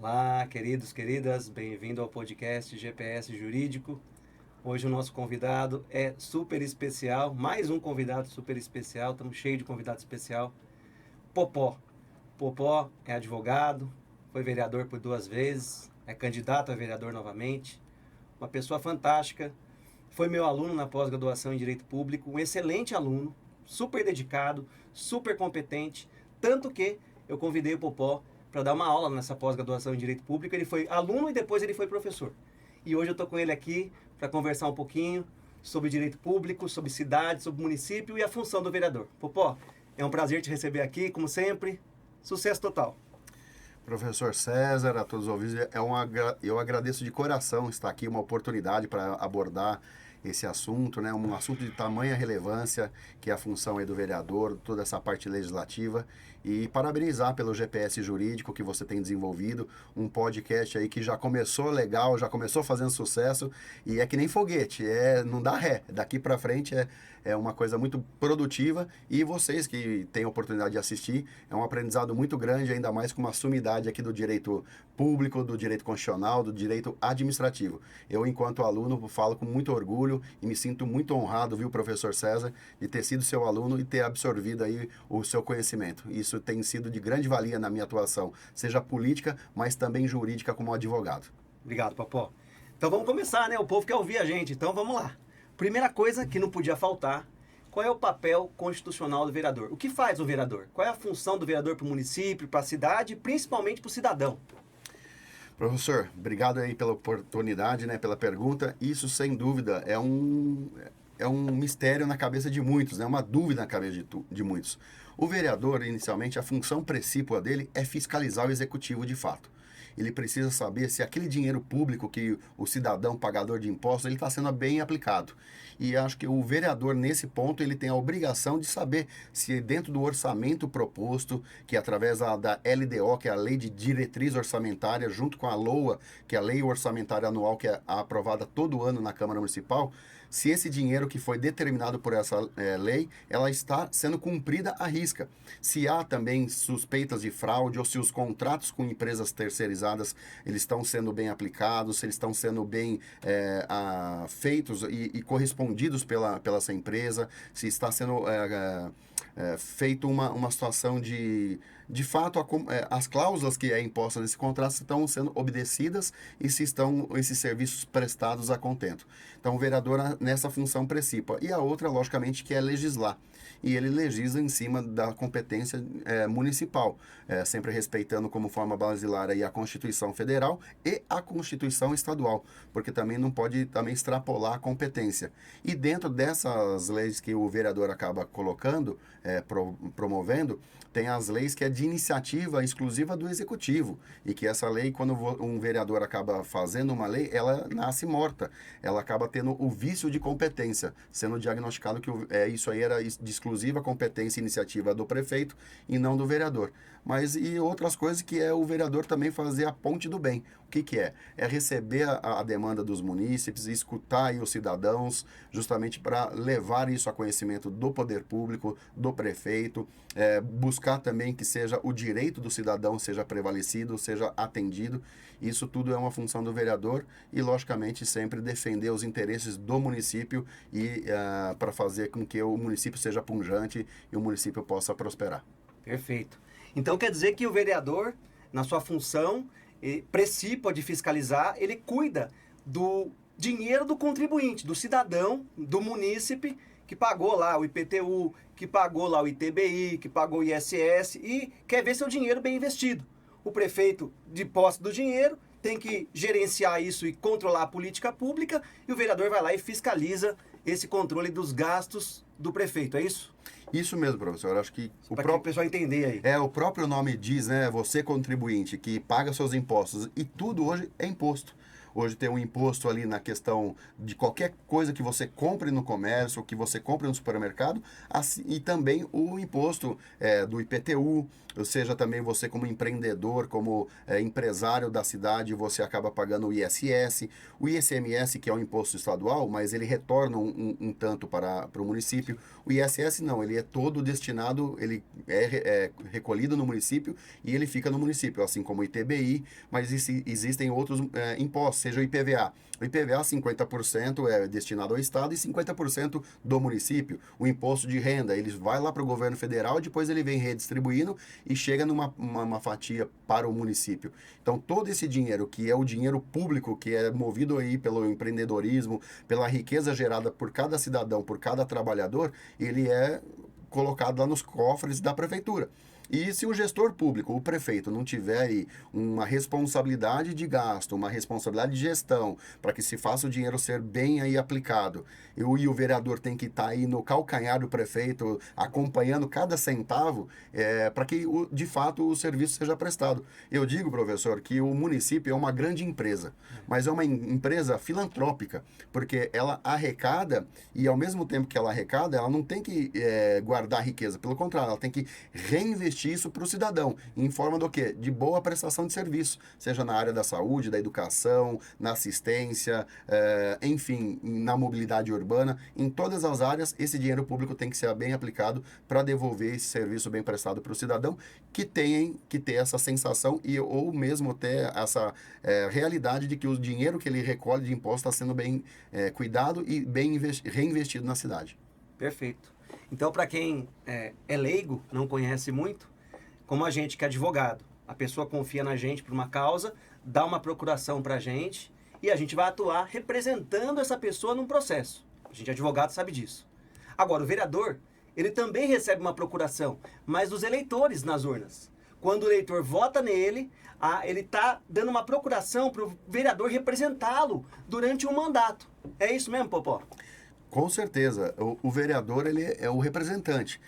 Olá, queridos, queridas, bem-vindo ao podcast GPS Jurídico. Hoje o nosso convidado é super especial, mais um convidado super especial, estamos cheios de convidado especial, Popó. Popó é advogado, foi vereador por 2 vezes, é candidato a vereador novamente, uma pessoa fantástica, foi meu aluno na pós-graduação em Direito Público, um excelente aluno, super dedicado, super competente, tanto que eu convidei o Popó para dar uma aula nessa pós-graduação em Direito Público. Ele foi aluno e depois ele foi professor. E hoje eu estou com ele aqui para conversar um pouquinho sobre direito público, sobre cidade, sobre município e a função do vereador. Popó, é um prazer te receber aqui, como sempre. Sucesso total. Professor César, a todos os ouvintes, eu agradeço de coração estar aqui, uma oportunidade para abordar esse assunto, né? Um assunto de tamanha relevância, que é a função aí do vereador, toda essa parte legislativa, e parabenizar pelo GPS Jurídico que você tem desenvolvido, um podcast aí que já começou legal, já começou fazendo sucesso, e é que nem foguete, não dá ré, daqui para frente é uma coisa muito produtiva, e vocês que têm a oportunidade de assistir, é um aprendizado muito grande, ainda mais com uma sumidade aqui do direito público, do direito constitucional, do direito administrativo. Eu, enquanto aluno, falo com muito orgulho e me sinto muito honrado, viu, professor César, de ter sido seu aluno e ter absorvido aí o seu conhecimento. Isso tem sido de grande valia na minha atuação, seja política, mas também jurídica como advogado. Obrigado, Popó. Então vamos começar, né? O povo quer ouvir a gente, então vamos lá. Primeira coisa que não podia faltar, qual é o papel constitucional do vereador? O que faz o vereador? Qual é a função do vereador para o município, para a cidade e principalmente para o cidadão? Professor, obrigado aí pela oportunidade, né, pela pergunta. Isso, sem dúvida, é um mistério na cabeça de muitos, é uma dúvida na cabeça de muitos. O vereador, inicialmente, a função precípua dele é fiscalizar o executivo de fato. Ele precisa saber se aquele dinheiro público que o cidadão pagador de impostos ele está sendo bem aplicado. E acho que o vereador, nesse ponto, ele tem a obrigação de saber se dentro do orçamento proposto, que é através da LDO, que é a Lei de Diretriz Orçamentária, junto com a LOA, que é a Lei Orçamentária Anual, que é aprovada todo ano na Câmara Municipal, se esse dinheiro que foi determinado por essa lei, ela está sendo cumprida à risca. Se há também suspeitas de fraude ou se os contratos com empresas terceirizadas eles estão sendo bem aplicados, se eles estão sendo bem feitos e correspondidos pela essa empresa, se está sendo feito uma situação de fato, as cláusulas que é imposta nesse contrato estão sendo obedecidas e se estão esses serviços prestados a contento. Então, o vereador nessa função principal. E a outra, logicamente, que é legislar. E ele legisla em cima da competência municipal, sempre respeitando como forma basilar aí a Constituição Federal e a Constituição Estadual, porque também não pode também extrapolar a competência. E dentro dessas leis que o vereador acaba colocando, promovendo, tem as leis que é de iniciativa exclusiva do executivo, e que essa lei, quando um vereador acaba fazendo uma lei, ela nasce morta, ela acaba tendo o vício de competência, sendo diagnosticado que isso aí era de exclusiva competência e iniciativa do prefeito e não do vereador. Mas e outras coisas que é o vereador também fazer a ponte do bem. O que é? É receber a demanda dos munícipes, escutar aí os cidadãos, justamente para levar isso a conhecimento do poder público, do prefeito, buscar também que seja o direito do cidadão seja prevalecido, seja atendido. Isso tudo é uma função do vereador e, logicamente, sempre defender os interesses do município e para fazer com que o município seja pujante e o município possa prosperar. Perfeito. Então quer dizer que o vereador, na sua função principal de fiscalizar, ele cuida do dinheiro do contribuinte, do cidadão, do munícipe, que pagou lá o IPTU, que pagou lá o ITBI, que pagou o ISS e quer ver seu dinheiro bem investido. O prefeito, de posse do dinheiro, tem que gerenciar isso e controlar a política pública e o vereador vai lá e fiscaliza esse controle dos gastos do prefeito, é isso? Isso mesmo, professor. Acho que Para o pessoal entender aí. o próprio nome diz, né? Você contribuinte que paga seus impostos e tudo hoje é imposto. Hoje tem um imposto ali na questão de qualquer coisa que você compre no comércio, que você compre no supermercado, assim, e também o imposto do IPTU, ou seja, também você como empreendedor, como empresário da cidade, você acaba pagando o ISS, o ICMS, que é um imposto estadual, mas ele retorna um tanto para o município. O ISS não, ele é todo destinado, ele é recolhido no município e ele fica no município, assim como o ITBI, mas existem outros impostos, seja o IPVA. O IPVA, 50% é destinado ao Estado e 50% do município. O imposto de renda, ele vai lá para o governo federal e depois ele vem redistribuindo e chega numa uma fatia para o município. Então, todo esse dinheiro, que é o dinheiro público, que é movido aí pelo empreendedorismo, pela riqueza gerada por cada cidadão, por cada trabalhador, ele é colocado lá nos cofres da prefeitura. E se o gestor público, o prefeito, não tiver aí uma responsabilidade de gasto, uma responsabilidade de gestão, para que se faça o dinheiro ser bem aí aplicado, e o vereador tem que estar aí no calcanhar do prefeito, acompanhando cada centavo, para que, de fato, o serviço seja prestado. Eu digo, professor, que o município é uma grande empresa, mas é uma empresa filantrópica, porque ela arrecada, e ao mesmo tempo que ela arrecada, ela não tem que guardar riqueza, pelo contrário, ela tem que reinvestir isso para o cidadão, em forma do quê? De boa prestação de serviço, seja na área da saúde, da educação, na assistência, enfim, na mobilidade urbana, em todas as áreas, esse dinheiro público tem que ser bem aplicado para devolver esse serviço bem prestado para o cidadão, que tem que ter essa sensação ou mesmo ter essa realidade de que o dinheiro que ele recolhe de imposto está sendo bem cuidado e bem reinvestido na cidade. Perfeito. Então, para quem é leigo, não conhece muito, como a gente que é advogado, a pessoa confia na gente por uma causa, dá uma procuração para a gente e a gente vai atuar representando essa pessoa num processo. A gente advogado sabe disso. Agora, o vereador, ele também recebe uma procuração, mas dos eleitores nas urnas. Quando o eleitor vota nele, ele está dando uma procuração para o vereador representá-lo durante um mandato. É isso mesmo, Popó? Com certeza. O vereador, ele é o representante.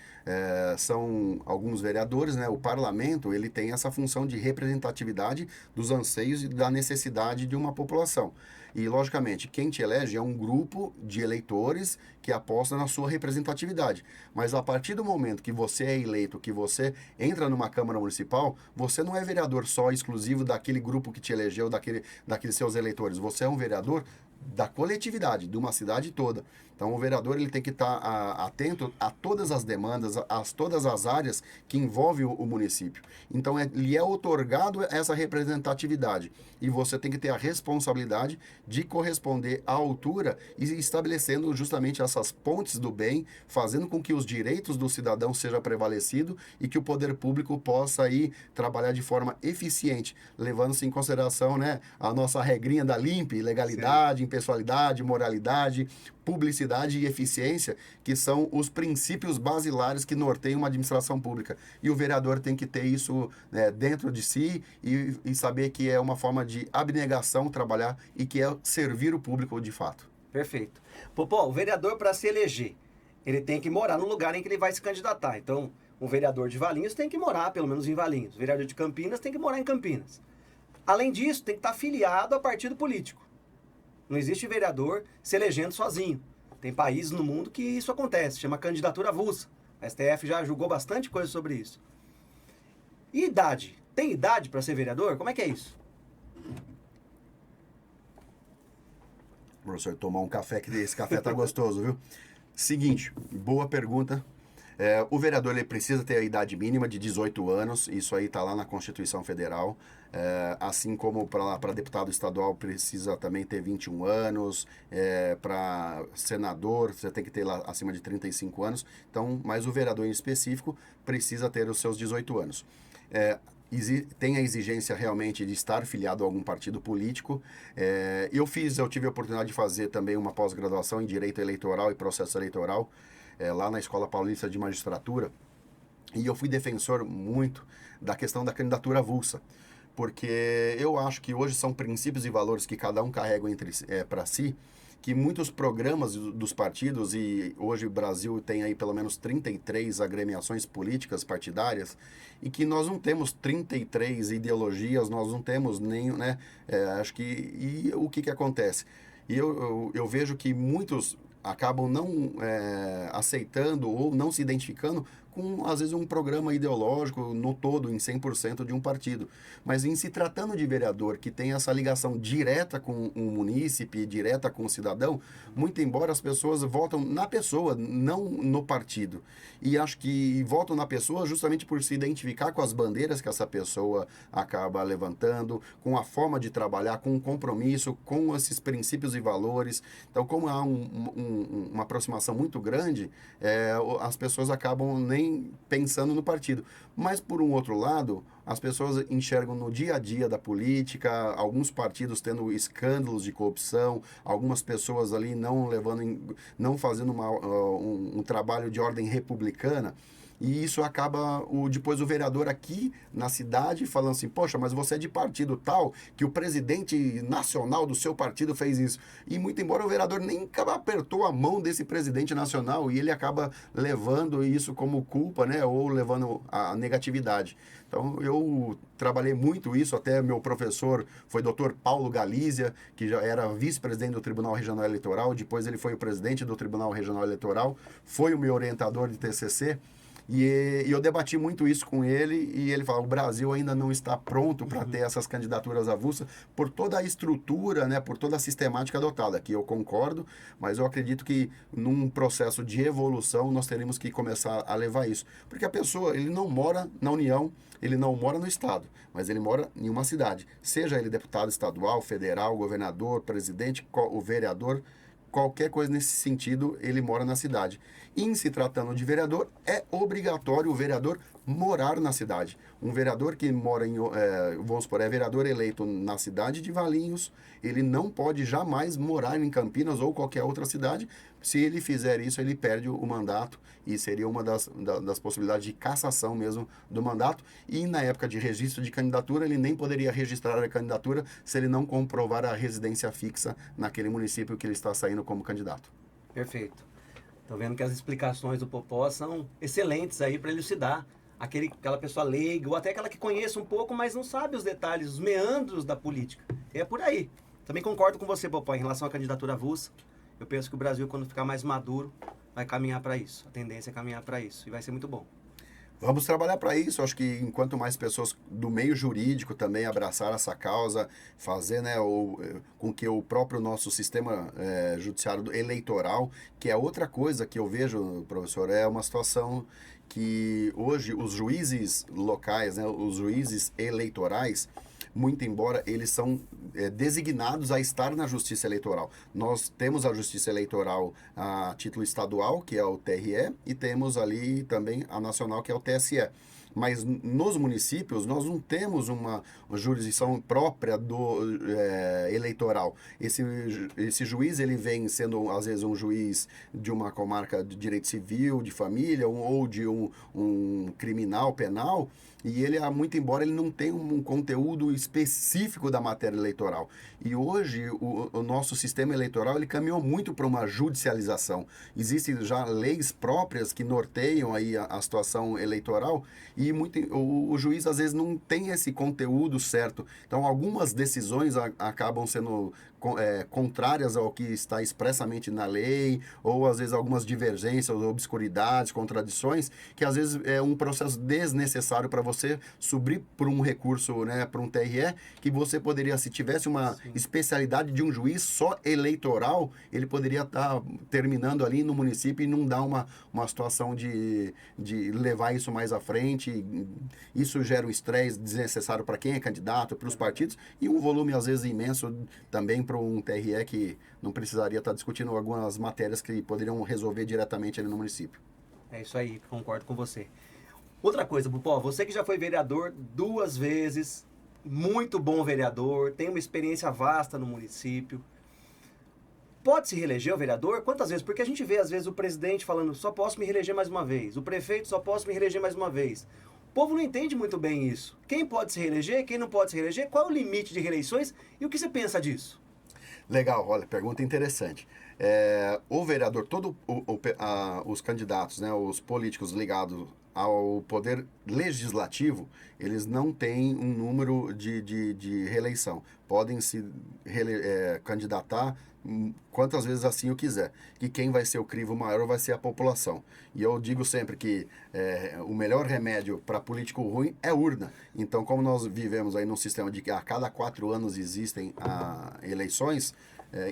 São alguns vereadores, né? O parlamento, ele tem essa função de representatividade dos anseios e da necessidade de uma população. E, logicamente, quem te elege é um grupo de eleitores que aposta na sua representatividade. Mas a partir do momento que você é eleito, que você entra numa Câmara Municipal, você não é vereador só exclusivo daquele grupo que te elegeu, daqueles seus eleitores. Você é um vereador da coletividade, de uma cidade toda. Então, o vereador ele tem que estar atento a todas as demandas, a todas as áreas que envolvem o município. Então, lhe é otorgado essa representatividade e você tem que ter a responsabilidade de corresponder à altura e estabelecendo justamente essas pontes do bem, fazendo com que os direitos do cidadão sejam prevalecidos e que o poder público possa aí trabalhar de forma eficiente, levando-se em consideração, né, a nossa regrinha da LIMP, legalidade, impessoalidade, moralidade, publicidade e eficiência, que são os princípios basilares que norteiam uma administração pública. E o vereador tem que ter isso dentro de si e saber que é uma forma de abnegação trabalhar e que é servir o público de fato. Perfeito. Popó, o vereador, para se eleger, ele tem que morar no lugar em que ele vai se candidatar. Então, o vereador de Valinhos tem que morar, pelo menos, em Valinhos. O vereador de Campinas tem que morar em Campinas. Além disso, tem que estar filiado a partido político. Não existe vereador se elegendo sozinho. Tem países no mundo que isso acontece, chama candidatura avulsa. A STF já julgou bastante coisa sobre isso. E idade? Tem idade para ser vereador? Como é que é isso? Professor, tomar um café, que esse café tá gostoso, viu? Seguinte, boa pergunta. O vereador ele precisa ter a idade mínima de 18 anos, isso aí está lá na Constituição Federal, assim como para deputado estadual precisa também ter 21 anos, para senador você tem que ter lá acima de 35 anos, então, mas o vereador em específico precisa ter os seus 18 anos. Tem a exigência realmente de estar filiado a algum partido político. Eu tive a oportunidade de fazer também uma pós-graduação em Direito Eleitoral e Processo Eleitoral, lá na Escola Paulista de Magistratura, e eu fui defensor muito da questão da candidatura avulsa, porque eu acho que hoje são princípios e valores que cada um carrega para si, que muitos programas dos partidos, e hoje o Brasil tem aí pelo menos 33 agremiações políticas partidárias, e que nós não temos 33 ideologias, nós não temos nem, né, acho que, e o que acontece? E eu vejo que muitos acabam não aceitando ou não se identificando com, às vezes, um programa ideológico no todo, em 100% de um partido. Mas em se tratando de vereador que tem essa ligação direta com o munícipe, direta com o cidadão, muito embora as pessoas votam na pessoa, não no partido. E acho que votam na pessoa justamente por se identificar com as bandeiras que essa pessoa acaba levantando, com a forma de trabalhar, com o compromisso, com esses princípios e valores. Então, como há uma aproximação muito grande, as pessoas acabam nem pensando no partido. Mas, por um outro lado, as pessoas enxergam no dia a dia da política, alguns partidos tendo escândalos de corrupção, algumas pessoas ali não fazendo um trabalho de ordem republicana. E isso acaba, depois o vereador aqui na cidade falando assim, poxa, mas você é de partido tal, que o presidente nacional do seu partido fez isso. E muito embora o vereador nem apertou a mão desse presidente nacional, e ele acaba levando isso como culpa, né, ou levando a negatividade. Então, eu trabalhei muito isso, até meu professor foi Dr. Paulo Galizia, que já era vice-presidente do Tribunal Regional Eleitoral, depois ele foi o presidente do Tribunal Regional Eleitoral, foi o meu orientador de TCC, e eu debati muito isso com ele, e ele falou, o Brasil ainda não está pronto para ter essas candidaturas avulsas por toda a estrutura, né, por toda a sistemática adotada, que eu concordo, mas eu acredito que num processo de evolução nós teremos que começar a levar isso. Porque a pessoa, ele não mora na União, ele não mora no Estado, mas ele mora em uma cidade. Seja ele deputado estadual, federal, governador, presidente, o vereador, qualquer coisa nesse sentido, ele mora na cidade. E em se tratando de vereador, é obrigatório o vereador morar na cidade. Um vereador que mora vamos supor, é vereador eleito na cidade de Valinhos, ele não pode jamais morar em Campinas ou qualquer outra cidade. Se ele fizer isso, ele perde o mandato, e seria uma das possibilidades de cassação mesmo do mandato. E na época de registro de candidatura, ele nem poderia registrar a candidatura se ele não comprovar a residência fixa naquele município que ele está saindo como candidato. Perfeito. Estou vendo que as explicações do Popó são excelentes aí para elucidar aquela pessoa leiga, ou até aquela que conhece um pouco, mas não sabe os detalhes, os meandros da política. É por aí. Também concordo com você, Popó, em relação à candidatura avulsa. Eu penso que o Brasil, quando ficar mais maduro, vai caminhar para isso. A tendência é caminhar para isso. E vai ser muito bom. Vamos trabalhar para isso. Acho que enquanto mais pessoas do meio jurídico também abraçar essa causa, fazer, né, com que o próprio nosso sistema judiciário eleitoral, que é outra coisa que eu vejo, professor, é uma situação que hoje os juízes locais, né, os juízes eleitorais, muito embora eles são designados a estar na Justiça Eleitoral. Nós temos a Justiça Eleitoral a título estadual, que é o TRE, e temos ali também a nacional, que é o TSE. Mas nos municípios nós não temos uma jurisdição própria do eleitoral. Esse juiz, ele vem sendo às vezes um juiz de uma comarca de direito civil, de família, ou de um criminal penal, e ele, muito embora ele não tenha um conteúdo específico da matéria eleitoral. E hoje o nosso sistema eleitoral, ele caminhou muito para uma judicialização. Existem já leis próprias que norteiam aí a situação eleitoral, e o juiz às vezes não tem esse conteúdo certo. Então algumas decisões acabam sendo contrárias ao que está expressamente na lei, ou às vezes algumas divergências, obscuridades, contradições, que às vezes é um processo desnecessário para você subir por um recurso, né, para um TRE, que você poderia, se tivesse uma especialidade de um juiz só eleitoral, ele poderia estar terminando ali no município e não dar uma situação de levar isso mais à frente. Isso gera um estresse desnecessário para quem é candidato, para os partidos, e um volume às vezes imenso também para um TRE que não precisaria estar discutindo algumas matérias que poderiam resolver diretamente ali no município. É isso aí, concordo com você. Outra coisa, Popó, você que já foi vereador 2 vezes, muito bom vereador, tem uma experiência vasta no município. Pode se reeleger o vereador? Quantas vezes? Porque a gente vê às vezes o presidente falando, só posso me reeleger mais uma vez. O prefeito, só posso me reeleger mais uma vez. O povo não entende muito bem isso. Quem pode se reeleger, quem não pode se reeleger, qual é o limite de reeleições e o que você pensa disso? Legal, olha, pergunta interessante. O vereador, os candidatos, né, os políticos ligados ao poder legislativo, eles não têm um número de reeleição. Podem se candidatar quantas vezes assim eu quiser. E quem vai ser o crivo maior vai ser a população. E eu digo sempre que o melhor remédio para político ruim é urna. Então, como nós vivemos aí num sistema de que a cada 4 anos existem eleições,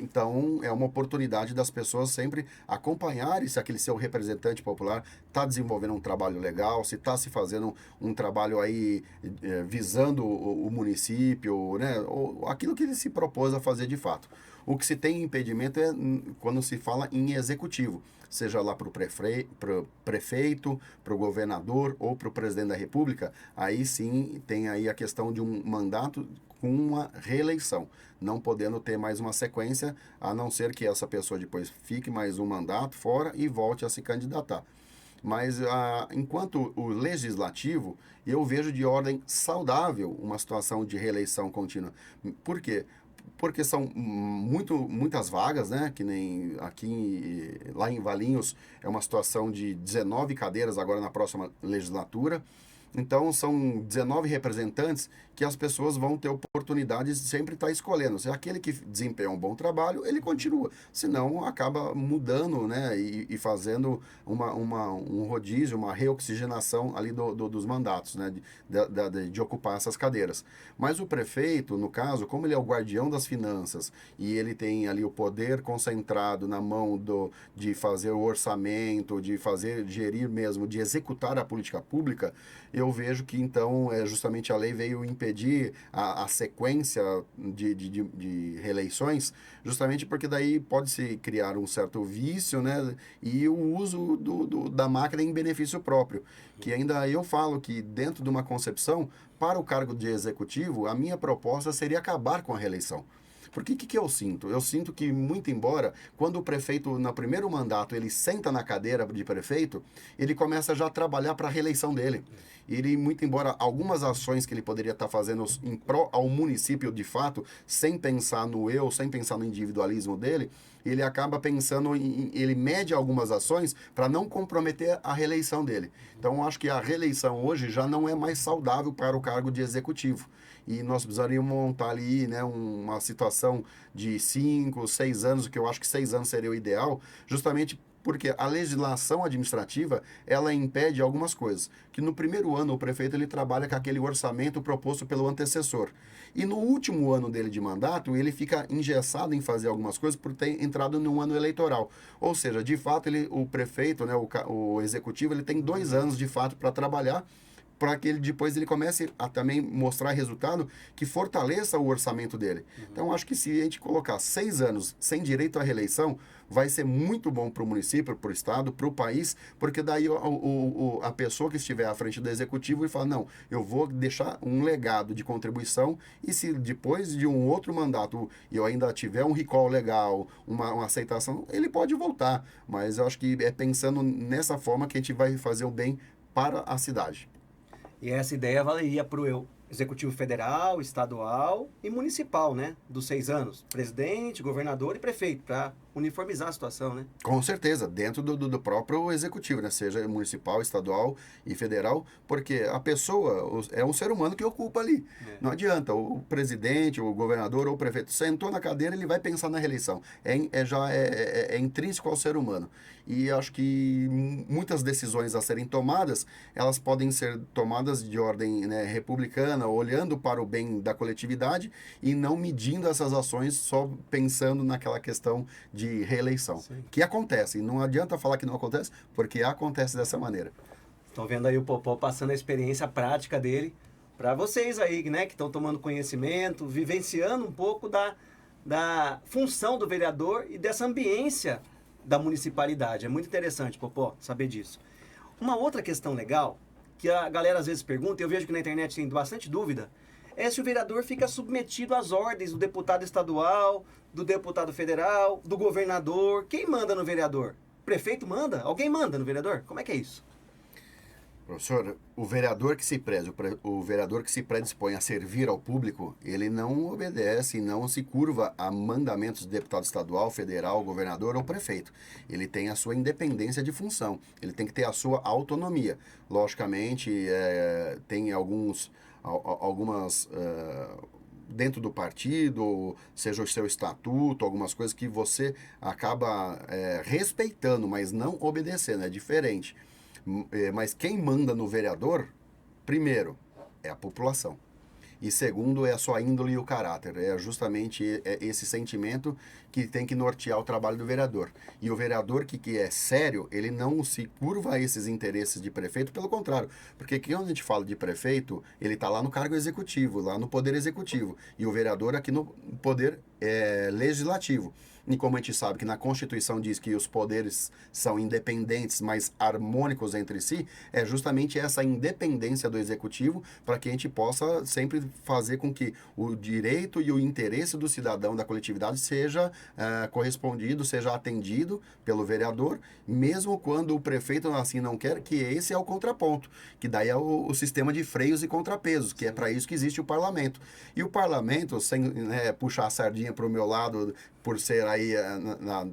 então é uma oportunidade das pessoas sempre acompanharem se aquele seu representante popular está desenvolvendo um trabalho legal, se está se fazendo um trabalho aí visando o município, né, ou aquilo que ele se propôs a fazer de fato. O que se tem impedimento é quando se fala em executivo, seja lá para o prefeito, para o governador ou para o presidente da República, aí sim tem aí a questão de um mandato com uma reeleição, não podendo ter mais uma sequência, a não ser que essa pessoa depois fique mais um mandato fora e volte a se candidatar. Mas enquanto o legislativo, eu vejo de ordem saudável uma situação de reeleição contínua. Por quê? Porque são muitas vagas, né? Que nem aqui, lá em Valinhos, é uma situação de 19 cadeiras agora na próxima legislatura. Então, são 19 representantes que as pessoas vão ter oportunidade de sempre estar escolhendo. Se aquele que desempenha um bom trabalho, ele continua. Senão, acaba mudando, né? E fazendo um rodízio, uma reoxigenação ali dos mandatos, né? De ocupar essas cadeiras. Mas o prefeito, no caso, como ele é o guardião das finanças e ele tem ali o poder concentrado na mão de fazer o orçamento, de gerir mesmo, de executar a política pública, eu vejo que, então, justamente a lei veio impedir a sequência de reeleições, justamente porque daí pode-se criar um certo vício, né? E o uso da máquina em benefício próprio. Que ainda eu falo que, dentro de uma concepção, para o cargo de executivo, a minha proposta seria acabar com a reeleição. Porque o que eu sinto? Eu sinto que, muito embora, quando o prefeito, no primeiro mandato, ele senta na cadeira de prefeito, ele começa já a trabalhar para a reeleição dele. Ele, muito embora algumas ações que ele poderia estar fazendo em pró ao município de fato, sem pensar no eu, sem pensar no individualismo dele, ele acaba pensando ele mede algumas ações para não comprometer a reeleição dele. Então, eu acho que a reeleição hoje já não é mais saudável para o cargo de executivo. E nós precisaríamos montar ali, né, uma situação de 5, 6 anos, o que eu acho que 6 anos seria o ideal, justamente porque a legislação administrativa, ela impede algumas coisas. Que no primeiro ano o prefeito ele trabalha com aquele orçamento proposto pelo antecessor. E no último ano dele de mandato, ele fica engessado em fazer algumas coisas por ter entrado num ano eleitoral. Ou seja, de fato, o prefeito, né, o executivo, ele tem 2 anos de fato para trabalhar, para que depois ele comece a também mostrar resultado que fortaleça o orçamento dele. Então, acho que se a gente colocar 6 anos sem direito à reeleição, vai ser muito bom para o município, para o estado, para o país, porque daí a pessoa que estiver à frente do executivo vai falar, não, eu vou deixar um legado de contribuição e se depois de um outro mandato eu ainda tiver um recall legal, uma aceitação, ele pode voltar. Mas eu acho que é pensando nessa forma que a gente vai fazer o bem para a cidade. E essa ideia valeria para o executivo federal, estadual e municipal, né? Dos 6 anos. Presidente, governador e prefeito, para uniformizar a situação, né? Com certeza, dentro do próprio executivo, né? Seja municipal, estadual e federal, porque a pessoa é um ser humano que ocupa ali. Não adianta, o presidente, o governador ou o prefeito sentou na cadeira, ele vai pensar na reeleição. É intrínseco ao ser humano. E acho que muitas decisões a serem tomadas, elas podem ser tomadas de ordem, né, republicana, olhando para o bem da coletividade e não medindo essas ações só pensando naquela questão de reeleição. Sim. Que acontece, e não adianta falar que não acontece, porque acontece dessa maneira. Estão vendo aí o Popó passando a experiência prática dele para vocês aí, né, que estão tomando conhecimento, vivenciando um pouco da função do vereador e dessa ambiência da municipalidade. É muito interessante, Popó, saber disso. Uma outra questão legal, que a galera às vezes pergunta, e eu vejo que na internet tem bastante dúvida, é se o vereador fica submetido às ordens do deputado estadual, do deputado federal, do governador. Quem manda no vereador? O prefeito manda? Alguém manda no vereador? Como é que é isso? Professor, o vereador que se preze, o vereador que se predispõe a servir ao público, ele não obedece e não se curva a mandamentos do deputado estadual, federal, governador ou prefeito. Ele tem a sua independência de função, ele tem que ter a sua autonomia. Logicamente, tem algumas dentro do partido, seja o seu estatuto, algumas coisas que você acaba respeitando, mas não obedecendo, é diferente. Mas quem manda no vereador, primeiro, é a população. E segundo, é a sua índole e o caráter. É justamente esse sentimento que tem que nortear o trabalho do vereador. E o vereador que é sério, ele não se curva a esses interesses de prefeito, pelo contrário. Porque quando a gente fala de prefeito, ele está lá no cargo executivo, lá no poder executivo. E o vereador aqui no poder legislativo. E como a gente sabe que na Constituição diz que os poderes são independentes, mas harmônicos entre si, é justamente essa independência do executivo para que a gente possa sempre fazer com que o direito e o interesse do cidadão, da coletividade, seja correspondido, seja atendido pelo vereador, mesmo quando o prefeito assim não quer, que esse é o contraponto, que daí é o sistema de freios e contrapesos, que é para isso que existe o parlamento. E o parlamento, sem puxar a sardinha para o meu lado, por ser aí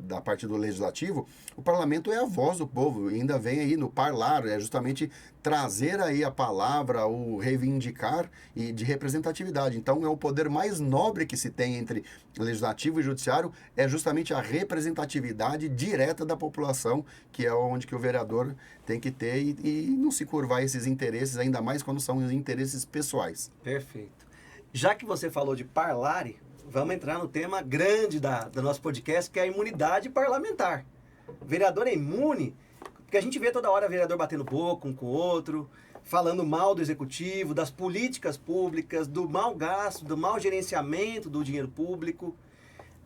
da parte do legislativo, o parlamento é a voz do povo, e ainda vem aí no parlar, é justamente trazer aí a palavra, o reivindicar e de representatividade. Então é o poder mais nobre que se tem entre legislativo e judiciário, é justamente a representatividade direta da população, que é onde que o vereador tem que ter e não se curvar esses interesses, ainda mais quando são os interesses pessoais. Perfeito. Já que você falou de parlare, vamos entrar no tema grande do nosso podcast, que é a imunidade parlamentar. O vereador é imune, porque a gente vê toda hora o vereador batendo boca um com o outro, falando mal do executivo, das políticas públicas, do mau gasto, do mau gerenciamento do dinheiro público,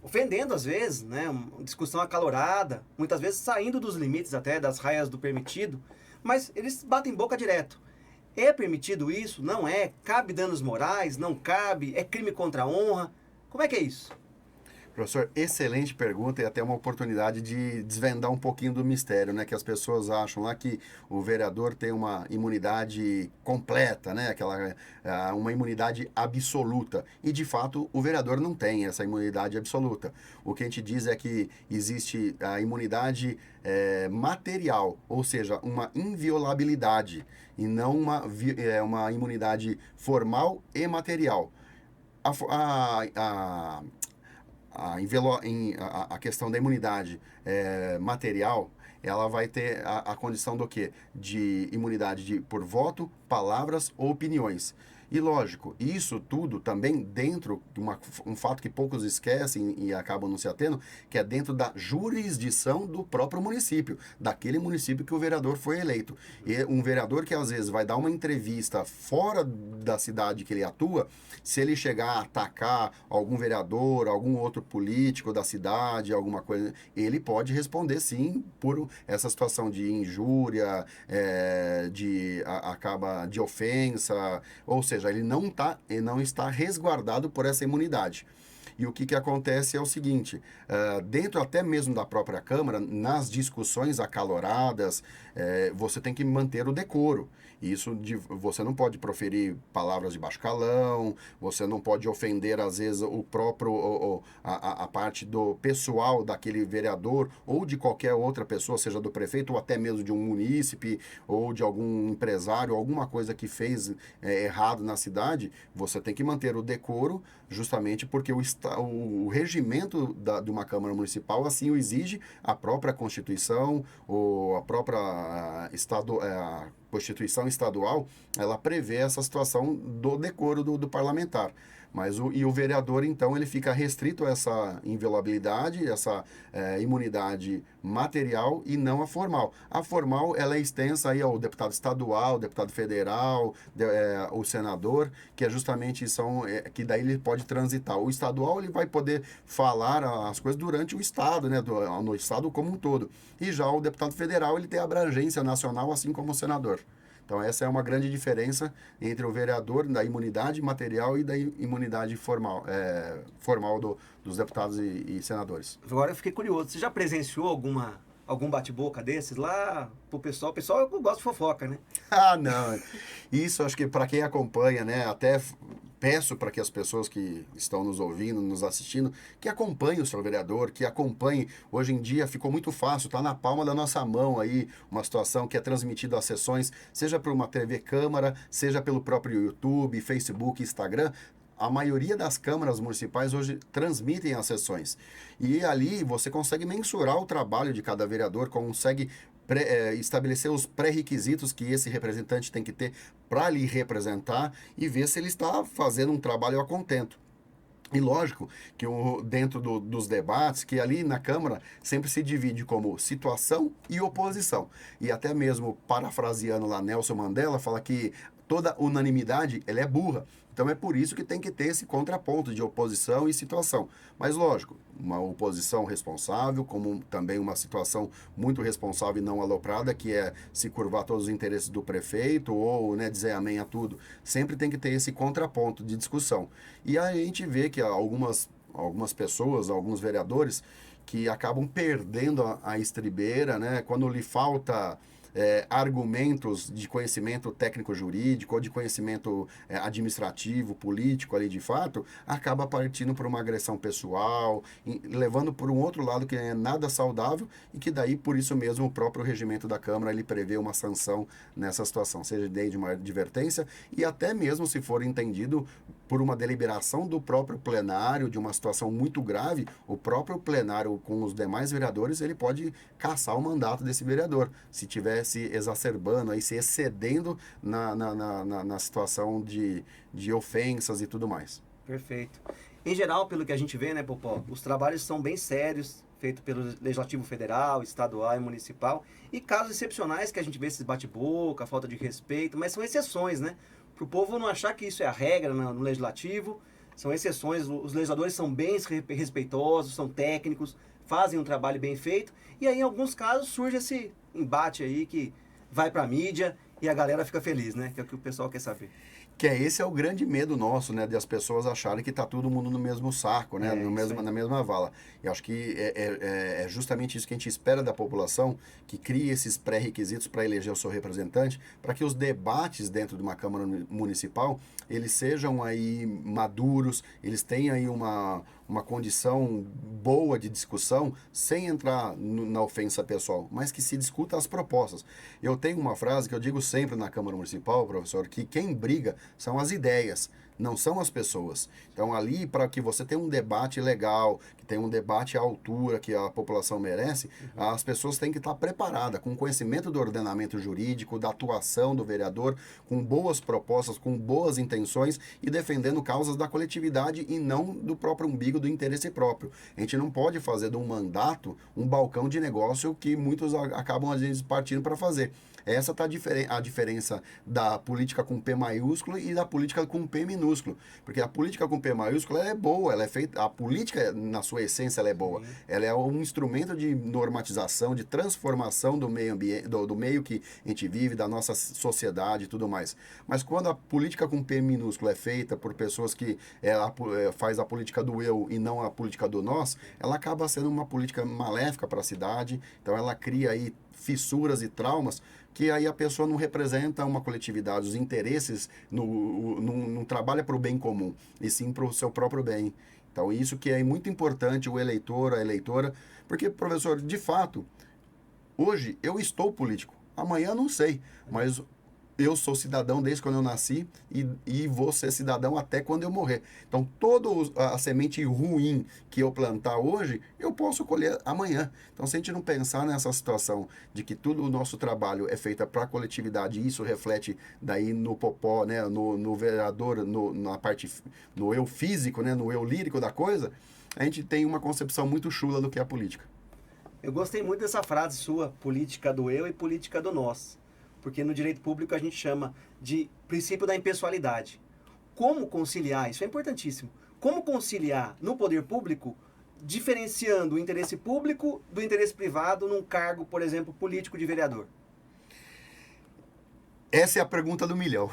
ofendendo às vezes, né, uma discussão acalorada, muitas vezes saindo dos limites até das raias do permitido, mas eles batem boca direto. É permitido isso? Não é? Cabe danos morais? Não cabe? É crime contra a honra? Como é que é isso? Professor, excelente pergunta e até uma oportunidade de desvendar um pouquinho do mistério, né? Que as pessoas acham lá que o vereador tem uma imunidade completa, né? Uma imunidade absoluta. E, de fato, o vereador não tem essa imunidade absoluta. O que a gente diz é que existe a imunidade material, ou seja, uma inviolabilidade, e não uma imunidade formal e material. A questão da imunidade material, ela vai ter a condição do quê? De imunidade por voto, palavras ou opiniões. E lógico, isso tudo também dentro de um fato que poucos esquecem e acabam não se atendo, que é dentro da jurisdição do próprio município, daquele município que o vereador foi eleito. E um vereador que às vezes vai dar uma entrevista fora da cidade que ele atua, se ele chegar a atacar algum vereador, algum outro político da cidade, alguma coisa, ele pode responder sim por essa situação de injúria, de ofensa, ou seja, ele não está resguardado por essa imunidade. E o que acontece é o seguinte, dentro até mesmo da própria Câmara, nas discussões acaloradas, você tem que manter o decoro. Você não pode proferir palavras de baixo calão, você não pode ofender, às vezes, a parte do pessoal daquele vereador ou de qualquer outra pessoa, seja do prefeito ou até mesmo de um munícipe ou de algum empresário, alguma coisa que fez errado na cidade. Você tem que manter o decoro, justamente porque o regimento de uma Câmara Municipal assim o exige, a própria Constituição ou a própria Constituição estadual, ela prevê essa situação do decoro do parlamentar. E o vereador, então, ele fica restrito a essa inviolabilidade, essa imunidade material e não a formal. A formal, ela é extensa aí ao deputado estadual, deputado federal, o senador, que é justamente que daí ele pode transitar. O estadual, ele vai poder falar as coisas durante o estado, né, no estado como um todo. E já o deputado federal, ele tem abrangência nacional, assim como o senador. Então, essa é uma grande diferença entre o vereador da imunidade material e da imunidade formal dos deputados e senadores. Agora eu fiquei curioso. Você já presenciou alguma algum bate-boca desses lá pro pessoal? O pessoal gosta de fofoca, né? Ah, não. Isso acho que para quem acompanha, né? Até peço para que as pessoas que estão nos ouvindo, nos assistindo, que acompanhem o seu vereador, que acompanhem. Hoje em dia ficou muito fácil, está na palma da nossa mão aí uma situação que é transmitida às sessões, seja por uma TV Câmara, seja pelo próprio YouTube, Facebook, Instagram. A maioria das câmaras municipais hoje transmitem as sessões. E ali você consegue mensurar o trabalho de cada vereador, consegue estabelecer os pré-requisitos que esse representante tem que ter para lhe representar e ver se ele está fazendo um trabalho a contento. E lógico que dentro dos debates, que ali na Câmara sempre se divide como situação e oposição. E até mesmo, parafraseando lá Nelson Mandela, fala que toda unanimidade ela é burra. Então é por isso que tem que ter esse contraponto de oposição e situação. Mas lógico, uma oposição responsável, como também uma situação muito responsável e não aloprada, que é se curvar a todos os interesses do prefeito ou, né, dizer amém a tudo. Sempre tem que ter esse contraponto de discussão. E aí a gente vê que algumas pessoas, alguns vereadores, que acabam perdendo a estribeira, né, quando lhe falta argumentos de conhecimento técnico-jurídico ou de conhecimento administrativo, político ali de fato, acaba partindo por uma agressão pessoal, levando por um outro lado que é nada saudável e que daí, por isso mesmo, o próprio regimento da Câmara ele prevê uma sanção nessa situação, seja de uma advertência e até mesmo se for entendido por uma deliberação do próprio plenário de uma situação muito grave, o próprio plenário com os demais vereadores, ele pode cassar o mandato desse vereador, se estiver se exacerbando, aí, se excedendo na situação de ofensas e tudo mais. Perfeito. Em geral, pelo que a gente vê, né, Popó, os trabalhos são bem sérios, feitos pelo Legislativo Federal, Estadual e Municipal, e casos excepcionais que a gente vê esses bate-boca, falta de respeito, mas são exceções, né? Para o povo não achar que isso é a regra no Legislativo, são exceções, os legisladores são bem respeitosos, são técnicos, fazem um trabalho bem feito, e aí em alguns casos surge esse embate aí que vai para a mídia e a galera fica feliz, né? Que é o que o pessoal quer saber. Que esse é o grande medo nosso, né? De as pessoas acharem que está todo mundo no mesmo saco, né? Na mesma vala. E acho que é justamente isso que a gente espera da população, que crie esses pré-requisitos para eleger o seu representante, para que os debates dentro de uma Câmara Municipal, eles sejam aí maduros, eles tenham aí uma condição boa de discussão, sem entrar na ofensa pessoal, mas que se discuta as propostas. Eu tenho uma frase que eu digo sempre na Câmara Municipal, professor, que quem briga são as ideias, não são as pessoas. Então ali, para que você tenha um debate legal, que tenha um debate à altura que a população merece, as pessoas têm que estar preparadas, com conhecimento do ordenamento jurídico, da atuação do vereador, com boas propostas, com boas intenções e defendendo causas da coletividade e não do próprio umbigo, do interesse próprio. A gente não pode fazer de um mandato um balcão de negócio que muitos acabam às vezes partindo para fazer. Essa está a diferença da política com P maiúsculo e da política com P minúsculo. Porque a política com P maiúsculo ela é boa, ela é feita, a política, na sua essência, ela é boa. Ela é um instrumento de normatização, de transformação do meio ambiente, do meio que a gente vive, da nossa sociedade e tudo mais. Mas quando a política com P minúsculo é feita por pessoas que faz a política do eu e não a política do nós, ela acaba sendo uma política maléfica para a cidade. Então ela cria aí fissuras e traumas que aí a pessoa não representa uma coletividade, os interesses não trabalha para o bem comum, e sim para o seu próprio bem. Então isso que é muito importante, o eleitor, a eleitora, porque, professor, de fato, hoje eu estou político, amanhã não sei, mas eu sou cidadão desde quando eu nasci e vou ser cidadão até quando eu morrer. Então, toda a semente ruim que eu plantar hoje, eu posso colher amanhã. Então, se a gente não pensar nessa situação de que todo o nosso trabalho é feito para a coletividade e isso reflete daí no popó, né, no vereador, na parte, no eu físico, né, no eu lírico da coisa, a gente tem uma concepção muito chula do que é a política. Eu gostei muito dessa frase sua, política do eu e política do nós. Porque no direito público a gente chama de princípio da impessoalidade. Como conciliar, isso é importantíssimo, como conciliar no poder público, diferenciando o interesse público do interesse privado num cargo, por exemplo, político de vereador? Essa é a pergunta do milhão.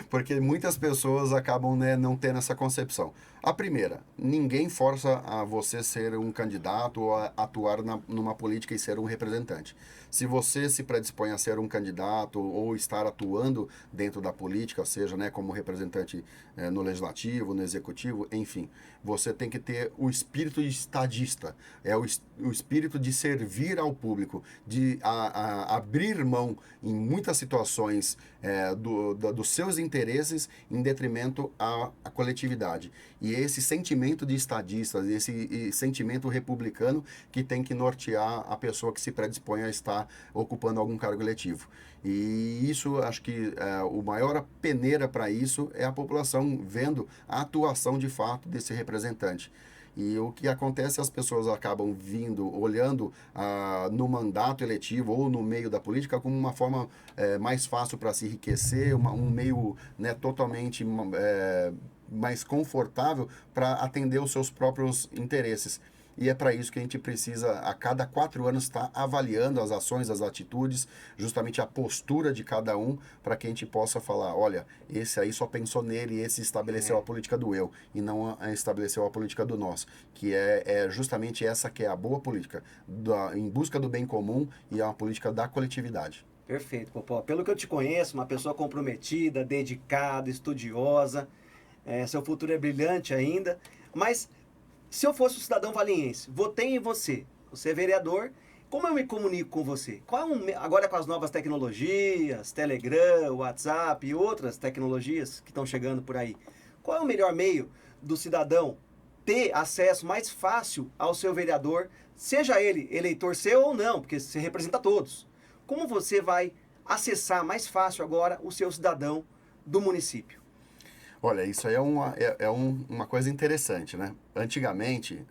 Porque muitas pessoas acabam, né, não tendo essa concepção. A primeira, ninguém força a você ser um candidato ou a atuar numa política e ser um representante. Se você se predispõe a ser um candidato ou estar atuando dentro da política, seja, né, como representante no legislativo, no executivo, enfim, você tem que ter o espírito estadista, o espírito de servir ao público, de abrir mão em muitas situações dos seus interesses em detrimento à coletividade. E esse sentimento de estadista, esse sentimento republicano que tem que nortear a pessoa que se predispõe a estar ocupando algum cargo eletivo. E isso, acho que o maior peneira para isso é a população vendo a atuação de fato desse representante. E o que acontece, as pessoas acabam vindo, olhando no mandato eletivo ou no meio da política como uma forma mais fácil para se enriquecer, um meio, né, totalmente mais confortável para atender os seus próprios interesses. E é para isso que a gente precisa, a cada 4 anos, estar avaliando as ações, as atitudes, justamente a postura de cada um, para que a gente possa falar, olha, esse aí só pensou nele, esse estabeleceu a política do eu, e não estabeleceu a política do nós, que é justamente essa que é a boa política, em busca do bem comum e a política da coletividade. Perfeito, Popó. Pelo que eu te conheço, uma pessoa comprometida, dedicada, estudiosa, seu futuro é brilhante ainda, mas se eu fosse um cidadão valiense, votei em você, você é vereador, como eu me comunico com você? Agora com as novas tecnologias, Telegram, WhatsApp e outras tecnologias que estão chegando por aí, qual é o melhor meio do cidadão ter acesso mais fácil ao seu vereador, seja ele eleitor seu ou não, porque você representa todos? Como você vai acessar mais fácil agora o seu cidadão do município? Olha, isso aí é uma coisa interessante, né? Antigamente,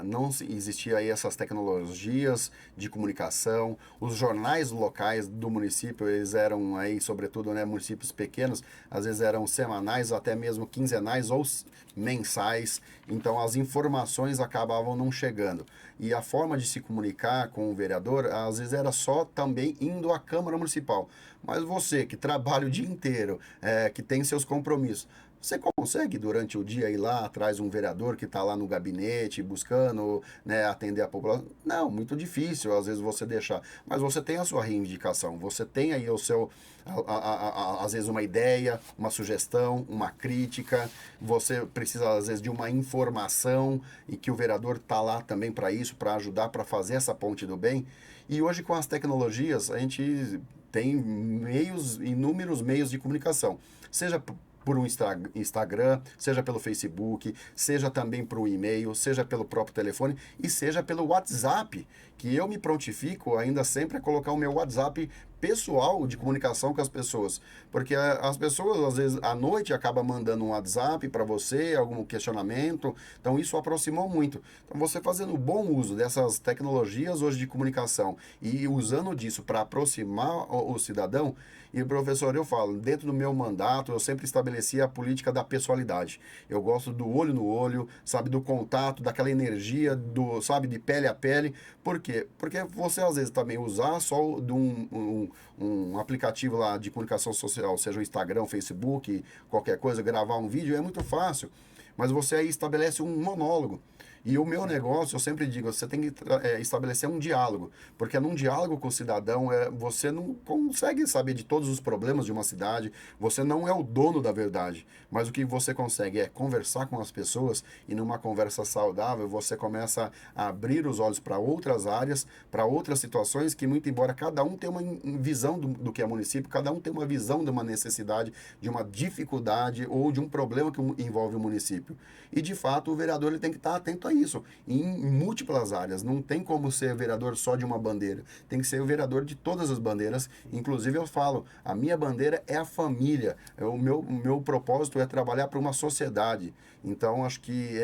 não existia aí essas tecnologias de comunicação, os jornais locais do município, eles eram aí, sobretudo, né, municípios pequenos, às vezes eram semanais, até mesmo quinzenais ou mensais, então as informações acabavam não chegando. E a forma de se comunicar com o vereador, às vezes era só também indo à Câmara Municipal. Mas você que trabalha o dia inteiro, que tem seus compromissos, você consegue durante o dia ir lá atrás de um vereador que está lá no gabinete buscando, né, atender a população? Não, muito difícil às vezes você deixar. Mas você tem a sua reivindicação, você tem aí o seu, às vezes uma ideia, uma sugestão, uma crítica, você precisa às vezes de uma informação e que o vereador está lá também para isso, para ajudar, para fazer essa ponte do bem. E hoje com as tecnologias a gente tem inúmeros meios de comunicação, seja por um Instagram, seja pelo Facebook, seja também por um e-mail, seja pelo próprio telefone e seja pelo WhatsApp, que eu me prontifico ainda sempre a colocar o meu WhatsApp pessoal de comunicação com as pessoas, porque as pessoas às vezes à noite acabam mandando um WhatsApp para você, algum questionamento, então isso aproximou muito. Então você fazendo bom uso dessas tecnologias hoje de comunicação e usando disso para aproximar o cidadão. E, professor, eu falo, dentro do meu mandato, eu sempre estabeleci a política da pessoalidade. Eu gosto do olho no olho, sabe, do contato, daquela energia, sabe, de pele a pele. Por quê? Porque você, às vezes, também usar só de um aplicativo lá de comunicação social, seja o Instagram, o Facebook, qualquer coisa, gravar um vídeo, é muito fácil. Mas você aí estabelece um monólogo. E o meu negócio, eu sempre digo, você tem que estabelecer um diálogo, porque num diálogo com o cidadão, você não consegue saber de todos os problemas de uma cidade, você não é o dono da verdade, mas o que você consegue é conversar com as pessoas e numa conversa saudável, você começa a abrir os olhos para outras áreas, para outras situações que, muito embora cada um tenha uma visão do que é município, cada um tem uma visão de uma necessidade, de uma dificuldade ou de um problema que envolve o município. E, de fato, o vereador ele tem que estar atento a isso, em múltiplas áreas. Não tem como ser vereador só de uma bandeira. Tem que ser o vereador de todas as bandeiras. Inclusive, eu falo, a minha bandeira é a família. O meu propósito é trabalhar para uma sociedade. Então, acho que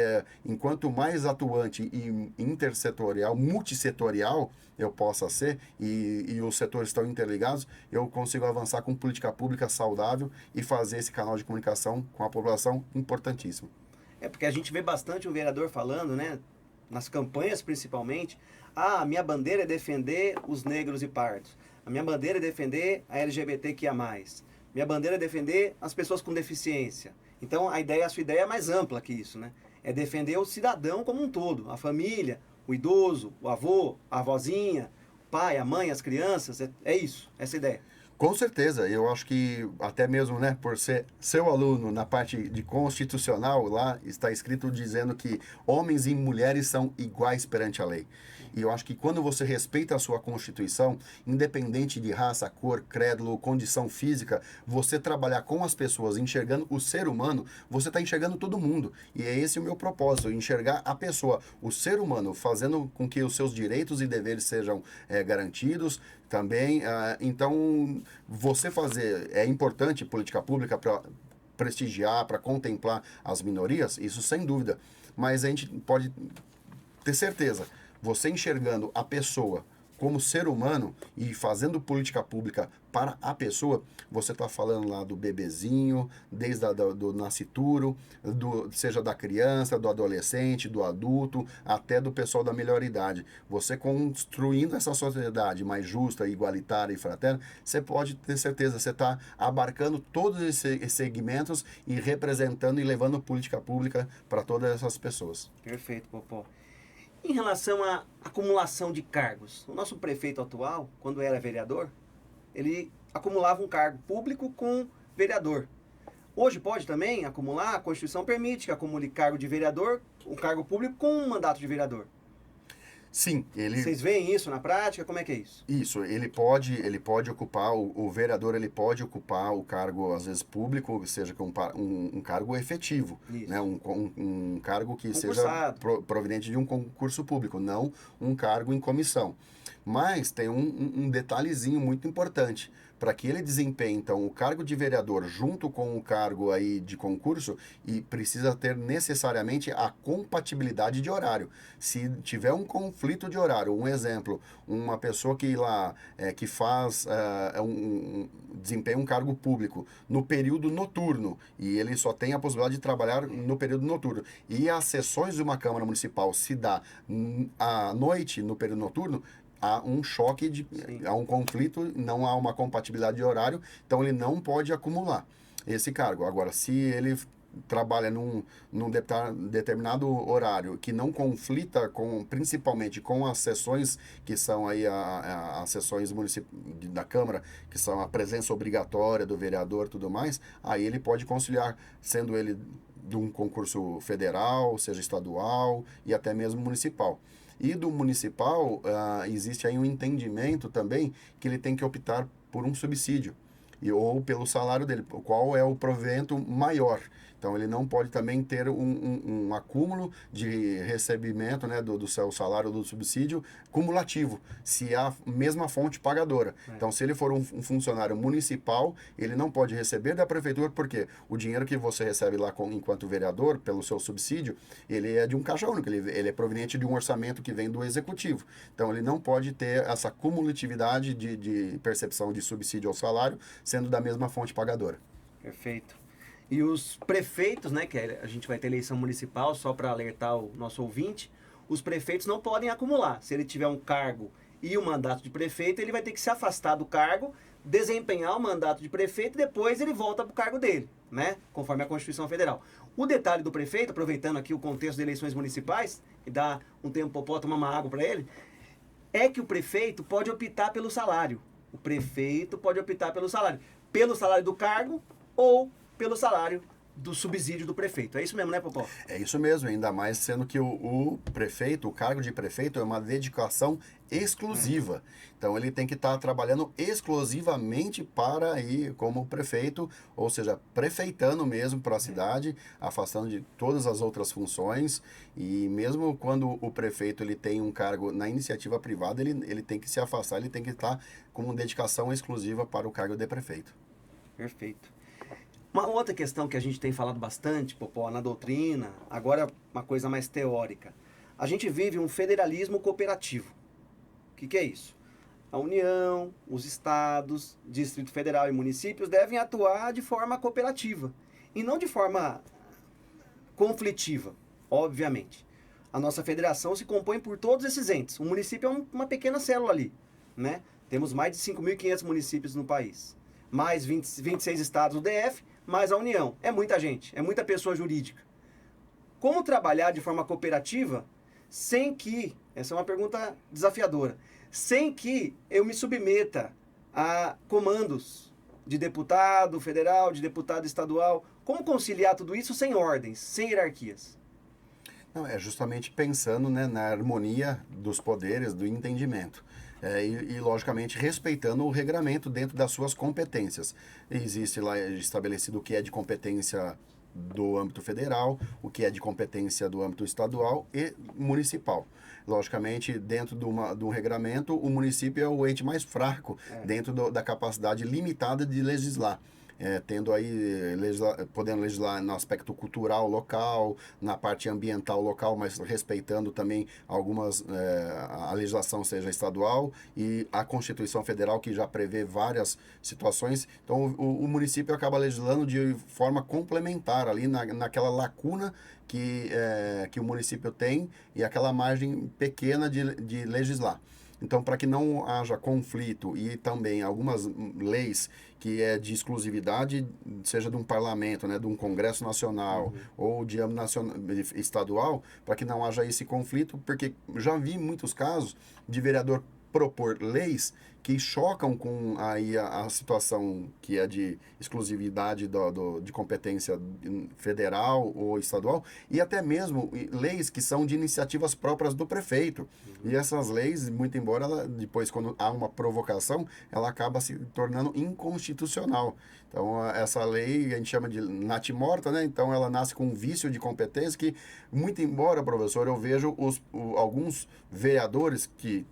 enquanto mais atuante e intersetorial, multissetorial eu possa ser, e os setores estão interligados, eu consigo avançar com política pública saudável e fazer esse canal de comunicação com a população importantíssimo. Porque a gente vê bastante o vereador falando, né, nas campanhas principalmente, minha bandeira é defender os negros e pardos. A minha bandeira é defender a LGBTQIA+. Minha bandeira é defender as pessoas com deficiência. Então, a sua ideia é mais ampla que isso, né? É defender o cidadão como um todo, a família, o idoso, o avô, a avózinha, o pai, a mãe, as crianças. É isso, essa é a ideia. Com certeza, eu acho que até mesmo, né, por ser seu aluno na parte de constitucional, lá está escrito dizendo que homens e mulheres são iguais perante a lei. E eu acho que quando você respeita a sua Constituição, independente de raça, cor, credo, condição física, você trabalhar com as pessoas, enxergando o ser humano, você está enxergando todo mundo. E é esse o meu propósito, enxergar a pessoa, o ser humano, fazendo com que os seus direitos e deveres sejam garantidos também. Então, você fazer, é importante política pública para prestigiar, para contemplar as minorias, isso sem dúvida. Mas a gente pode ter certeza, você enxergando a pessoa como ser humano e fazendo política pública para a pessoa, você está falando lá do bebezinho, desde do nascituro, seja da criança, do adolescente, do adulto, até do pessoal da melhor idade. Você construindo essa sociedade mais justa, igualitária e fraterna, você pode ter certeza, você está abarcando todos esses segmentos e representando e levando política pública para todas essas pessoas. Perfeito, Popó. Em relação à acumulação de cargos, o nosso prefeito atual, quando era vereador, ele acumulava um cargo público com vereador. Hoje pode também acumular, a Constituição permite que acumule cargo de vereador, um cargo público com um mandato de vereador. Sim, ele... Vocês veem isso na prática? Como é que é isso? Isso, ele pode ocupar, o vereador ele pode ocupar o cargo, às vezes, público, seja com um cargo efetivo, né? Um cargo que seja proveniente de um concurso público, não um cargo em comissão. Mas tem um detalhezinho muito importante. Para que ele desempenhe, então, o cargo de vereador junto com o cargo aí de concurso, e precisa ter necessariamente a compatibilidade de horário. Se tiver um conflito de horário, um exemplo, uma pessoa que lá que faz desempenha um cargo público no período noturno, e ele só tem a possibilidade de trabalhar no período noturno, e as sessões de uma Câmara Municipal se dá à noite, no período noturno, há um choque, há um conflito, não há uma compatibilidade de horário, então ele não pode acumular esse cargo. Agora, se ele trabalha num determinado horário que não conflita principalmente com as sessões que são aí as sessões da Câmara, que são a presença obrigatória do vereador e tudo mais, aí ele pode conciliar, sendo ele de um concurso federal, seja estadual e até mesmo municipal. E do municipal, existe aí um entendimento também que ele tem que optar por um subsídio ou pelo salário dele, qual é o provento maior. Então, ele não pode também ter um acúmulo de recebimento, né, do seu salário ou do subsídio cumulativo, se é a mesma fonte pagadora. Então, se ele for um funcionário municipal, ele não pode receber da prefeitura, porque o dinheiro que você recebe lá enquanto vereador, pelo seu subsídio, ele é de um caixa único, ele é proveniente de um orçamento que vem do executivo. Então, ele não pode ter essa cumulatividade de percepção de subsídio ao salário, sendo da mesma fonte pagadora. Perfeito. E os prefeitos, né, que a gente vai ter eleição municipal, só para alertar o nosso ouvinte, os prefeitos não podem acumular. Se ele tiver um cargo e um mandato de prefeito, ele vai ter que se afastar do cargo, desempenhar o mandato de prefeito e depois ele volta para o cargo dele, né, conforme a Constituição Federal. O detalhe do prefeito, aproveitando aqui o contexto de eleições municipais, e dá um tempo para o Popó tomar uma água para ele, é que o prefeito pode optar pelo salário. O prefeito pode optar pelo salário do cargo ou pelo salário do subsídio do prefeito. É isso mesmo, né, Popó? É isso mesmo, ainda mais sendo que o prefeito, o cargo de prefeito é uma dedicação exclusiva. Então, ele tem que estar trabalhando exclusivamente para ir como prefeito, ou seja, prefeitando mesmo para a cidade, afastando de todas as outras funções. E mesmo quando o prefeito ele tem um cargo na iniciativa privada, ele tem que se afastar, ele tem que estar com uma dedicação exclusiva para o cargo de prefeito. Perfeito. Uma outra questão que a gente tem falado bastante, Popó, na doutrina, agora uma coisa mais teórica. A gente vive um federalismo cooperativo. O que é isso? A União, os estados, Distrito Federal e municípios devem atuar de forma cooperativa e não de forma conflitiva, obviamente. A nossa federação se compõe por todos esses entes. O município é uma pequena célula ali, né? Temos mais de 5.500 municípios no país. Mais 26 estados do DF, mais a União. É muita gente, é muita pessoa jurídica. Como trabalhar de forma cooperativa sem que, essa é uma pergunta desafiadora, sem que eu me submeta a comandos de deputado federal, de deputado estadual? Como conciliar tudo isso sem ordens, sem hierarquias? Não, é justamente pensando, né, na harmonia dos poderes, do entendimento. Logicamente, respeitando o regramento dentro das suas competências. Existe lá estabelecido o que é de competência do âmbito federal, o que é de competência do âmbito estadual e municipal. Logicamente, dentro de um regramento, o município é o ente mais fraco dentro da capacidade limitada de legislar. Tendo aí, podendo legislar no aspecto cultural local, na parte ambiental local, mas respeitando também a legislação seja estadual e a Constituição Federal, que já prevê várias situações. Então, o município acaba legislando de forma complementar ali naquela lacuna que o município tem e aquela margem pequena de legislar. Então, para que não haja conflito e também algumas leis que é de exclusividade, seja de um parlamento, né, de um Congresso Nacional ou de âmbito estadual, para que não haja esse conflito, porque já vi muitos casos de vereador propor leis que chocam com aí a situação que é de exclusividade de competência federal ou estadual, e até mesmo leis que são de iniciativas próprias do prefeito. E essas leis, muito embora depois, quando há uma provocação, ela acaba se tornando inconstitucional. Então, essa lei a gente chama de natimorta, né? Então, ela nasce com um vício de competência que, muito embora, professor, eu vejo alguns vereadores que,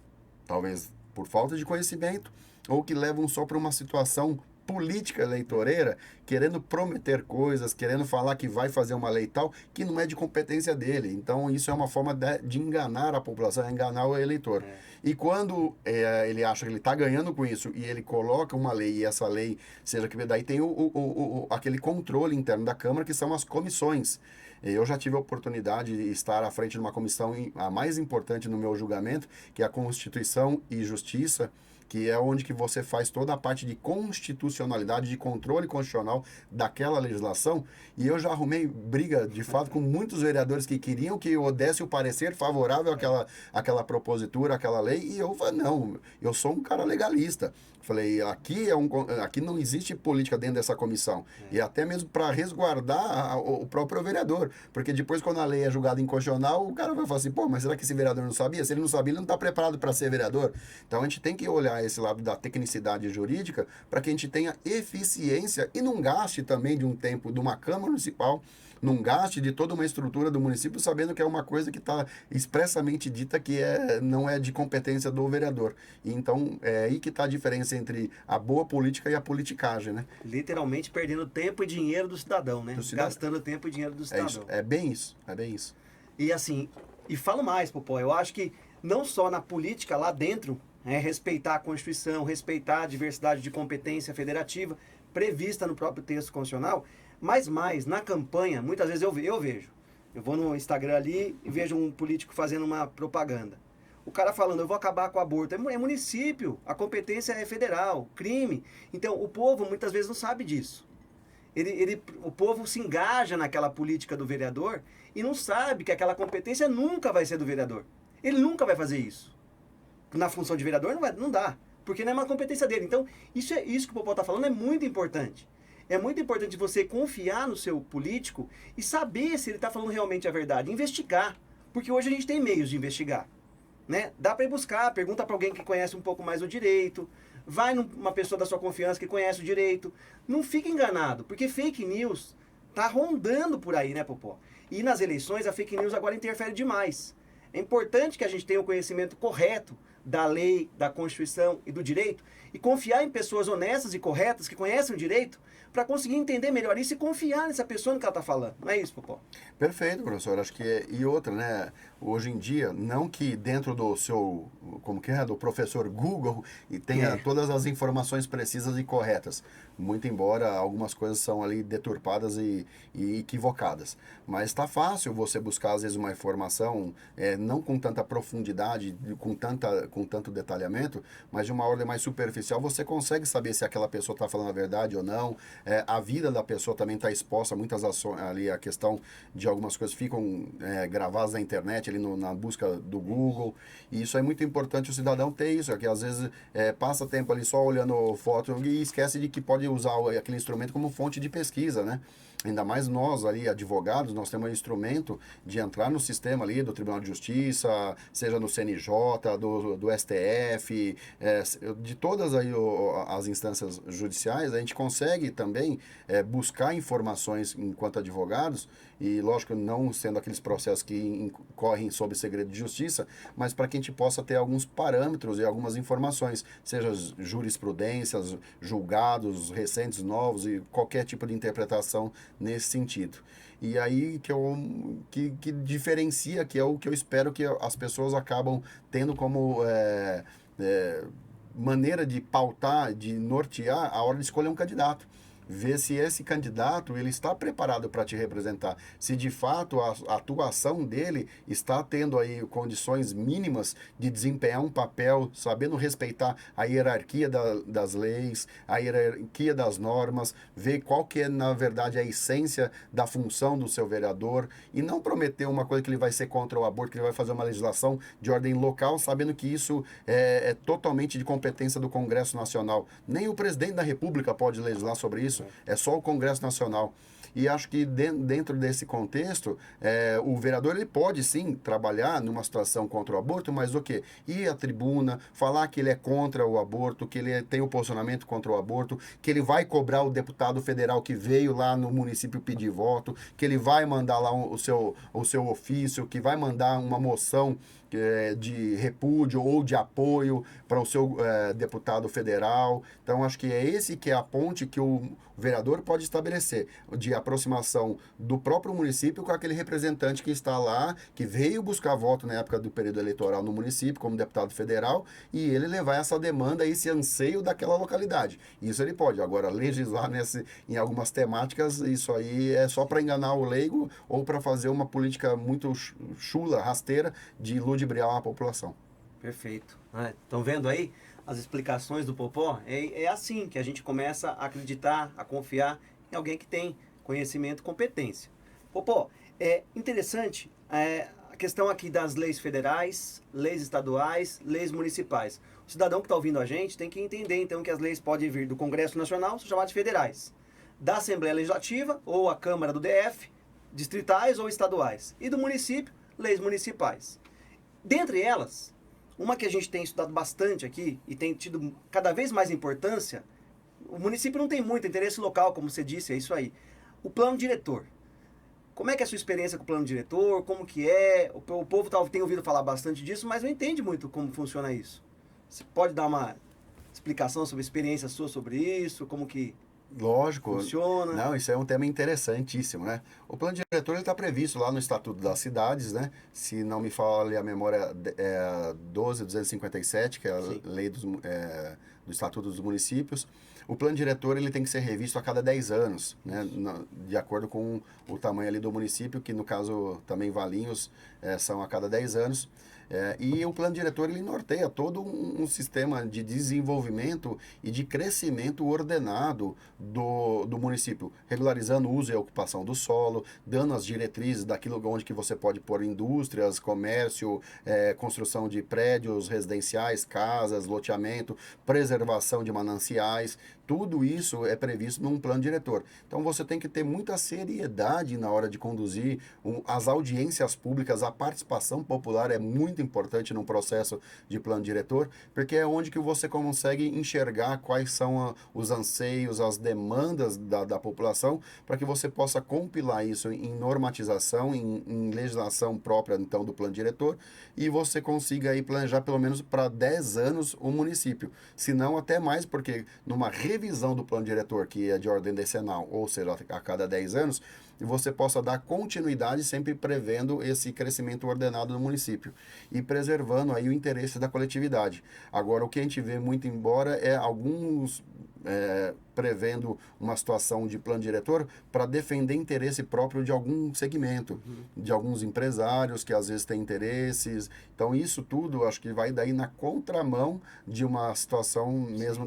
talvez por falta de conhecimento, ou que levam só para uma situação política eleitoreira, querendo prometer coisas, querendo falar que vai fazer uma lei tal, que não é de competência dele. Então, isso é uma forma de enganar a população, enganar o eleitor. E quando ele acha que ele está ganhando com isso, e ele coloca uma lei, e essa lei, seja que daí tem aquele controle interno da Câmara, que são as comissões. Eu já tive a oportunidade de estar à frente de uma comissão, a mais importante no meu julgamento, que é a Constituição e Justiça, que é onde que você faz toda a parte de constitucionalidade, de controle constitucional daquela legislação. E eu já arrumei briga, de fato, com muitos vereadores que queriam que eu desse o parecer favorável àquela propositura, àquela lei, e eu falei, não, eu sou um cara legalista. Falei, aqui não existe política dentro dessa comissão. E até mesmo para resguardar o próprio vereador. Porque depois, quando a lei é julgada inconstitucional, o cara vai falar assim, pô, mas será que esse vereador não sabia? Se ele não sabia, ele não está preparado para ser vereador. Então, a gente tem que olhar esse lado da tecnicidade jurídica para que a gente tenha eficiência e não gaste também de um tempo de uma Câmara Municipal, não gaste de toda uma estrutura do município, sabendo que é uma coisa que está expressamente dita que não é de competência do vereador. E então, é aí que está a diferença entre a boa política e a politicagem, né? Literalmente perdendo tempo e dinheiro do cidadão, né? Gastando tempo e dinheiro do cidadão. É bem isso, é bem isso. E assim, e falo mais, Popó, eu acho que não só na política lá dentro, respeitar a Constituição, respeitar a diversidade de competência federativa prevista no próprio texto constitucional, mas mais, na campanha, muitas vezes eu vejo. Eu vou no Instagram ali e vejo um político fazendo uma propaganda. O cara falando, eu vou acabar com o aborto. É município, a competência é federal, crime. Então, o povo muitas vezes não sabe disso. O povo se engaja naquela política do vereador e não sabe que aquela competência nunca vai ser do vereador. Ele nunca vai fazer isso. Na função de vereador não dá, porque não é uma competência dele. Então, isso que o Popó está falando é muito importante. É muito importante você confiar no seu político e saber se ele está falando realmente a verdade, investigar. Porque hoje a gente tem meios de investigar. Né? Dá para ir buscar, pergunta para alguém que conhece um pouco mais o direito, vai numa pessoa da sua confiança que conhece o direito. Não fique enganado, porque fake news está rondando por aí, né, Popó? E nas eleições a fake news agora interfere demais. É importante que a gente tenha o conhecimento correto da lei, da Constituição e do direito e confiar em pessoas honestas e corretas que conhecem o direito para conseguir entender melhor isso e confiar nessa pessoa no que ela está falando. Não é isso, Popó? Perfeito, professor. Acho que e outra, né? Hoje em dia, não que dentro do seu, como que é, do professor Google e tenha todas as informações precisas e corretas. Muito embora algumas coisas são ali deturpadas e equivocadas. Mas está fácil você buscar, às vezes, uma informação, não com tanta profundidade, com tanto detalhamento, mas de uma ordem mais superficial, você consegue saber se aquela pessoa está falando a verdade ou não. A vida da pessoa também está exposta a muitas ações, ali a questão de algumas coisas ficam gravadas na internet, ali na busca do Google, e isso é muito importante o cidadão ter isso, é que às vezes passa tempo ali só olhando foto e esquece de que pode usar aquele instrumento como fonte de pesquisa, né? Ainda mais nós ali, advogados, nós temos um instrumento de entrar no sistema ali do Tribunal de Justiça, seja no CNJ, do STF, de todas aí as instâncias judiciais, a gente consegue também buscar informações enquanto advogados, e lógico, não sendo aqueles processos que correm sob segredo de justiça, mas para que a gente possa ter alguns parâmetros e algumas informações, seja jurisprudências, julgados recentes, novos e qualquer tipo de interpretação nesse sentido. E aí que diferencia, que é o que eu espero que as pessoas acabam tendo como maneira de pautar, de nortear a hora de escolher um candidato. Ver se esse candidato ele está preparado para te representar, se de fato a atuação dele está tendo aí condições mínimas de desempenhar um papel, sabendo respeitar a hierarquia das leis, a hierarquia das normas, ver qual que é na verdade a essência da função do seu vereador e não prometer uma coisa que ele vai ser contra o aborto, que ele vai fazer uma legislação de ordem local, sabendo que isso é totalmente de competência do Congresso Nacional. Nem o presidente da República pode legislar sobre isso. É só o Congresso Nacional. E acho que dentro desse contexto, o vereador ele pode sim trabalhar numa situação contra o aborto, mas o quê? Ir à tribuna, falar que ele é contra o aborto, que ele tem o posicionamento contra o aborto, que ele vai cobrar o deputado federal que veio lá no município pedir voto, que ele vai mandar lá o seu ofício, que vai mandar uma moção de repúdio ou de apoio para o seu deputado federal. Então, acho que é esse que é a ponte que o vereador pode estabelecer, de aproximação do próprio município com aquele representante que está lá, que veio buscar voto na época do período eleitoral no município, como deputado federal, e ele levar essa demanda, esse anseio daquela localidade. Isso ele pode. Agora, legislar em algumas temáticas, isso aí é só para enganar o leigo ou para fazer uma política muito chula, rasteira, de ludibriar a população. Perfeito. Estão vendo aí as explicações do Popó? É assim que a gente começa a acreditar, a confiar em alguém que tem conhecimento e competência. Popó, é interessante a questão aqui das leis federais, leis estaduais, leis municipais. O cidadão que está ouvindo a gente tem que entender, então, que as leis podem vir do Congresso Nacional, são chamadas federais, da Assembleia Legislativa, ou a Câmara do DF, distritais ou estaduais, e do município, leis municipais. Dentre elas, uma que a gente tem estudado bastante aqui e tem tido cada vez mais importância, o município não tem muito interesse local, como você disse, é isso aí. O plano diretor. Como é que é a sua experiência com o plano diretor? Como que é? O povo tem ouvido falar bastante disso, mas não entende muito como funciona isso. Você pode dar uma explicação sobre a experiência sua sobre isso? Como que Lógico. funciona? Não, isso é um tema interessantíssimo, né? O plano diretor está previsto lá no Estatuto das Cidades, né? Se não me falha a memória, é 12.257, que é a Sim. lei do Estatuto dos Municípios. O plano diretor ele tem que ser revisto a cada 10 anos, né? De acordo com o tamanho ali do município, que no caso também Valinhos são a cada 10 anos. E o plano diretor ele norteia todo um sistema de desenvolvimento e de crescimento ordenado do município, regularizando o uso e a ocupação do solo, dando as diretrizes daquilo onde que você pode pôr indústrias, comércio, construção de prédios residenciais, casas, loteamento, preservação de mananciais. Tudo isso é previsto num plano diretor. Então você tem que ter muita seriedade na hora de conduzir as audiências públicas, a participação popular é muito importante num processo de plano diretor, porque é onde que você consegue enxergar quais são os anseios, as demandas da população, para que você possa compilar isso em normatização, em legislação própria então do plano diretor, e você consiga aí planejar pelo menos para 10 anos o município, se não até mais, porque numa revisão do plano diretor, que é de ordem decenal, ou seja, a cada 10 anos, e você possa dar continuidade sempre prevendo esse crescimento ordenado do município e preservando aí o interesse da coletividade. Agora, o que a gente vê muito embora é alguns prevendo uma situação de plano diretor para defender interesse próprio de algum segmento, de alguns empresários que às vezes têm interesses. Então, isso tudo acho que vai daí na contramão de uma situação mesmo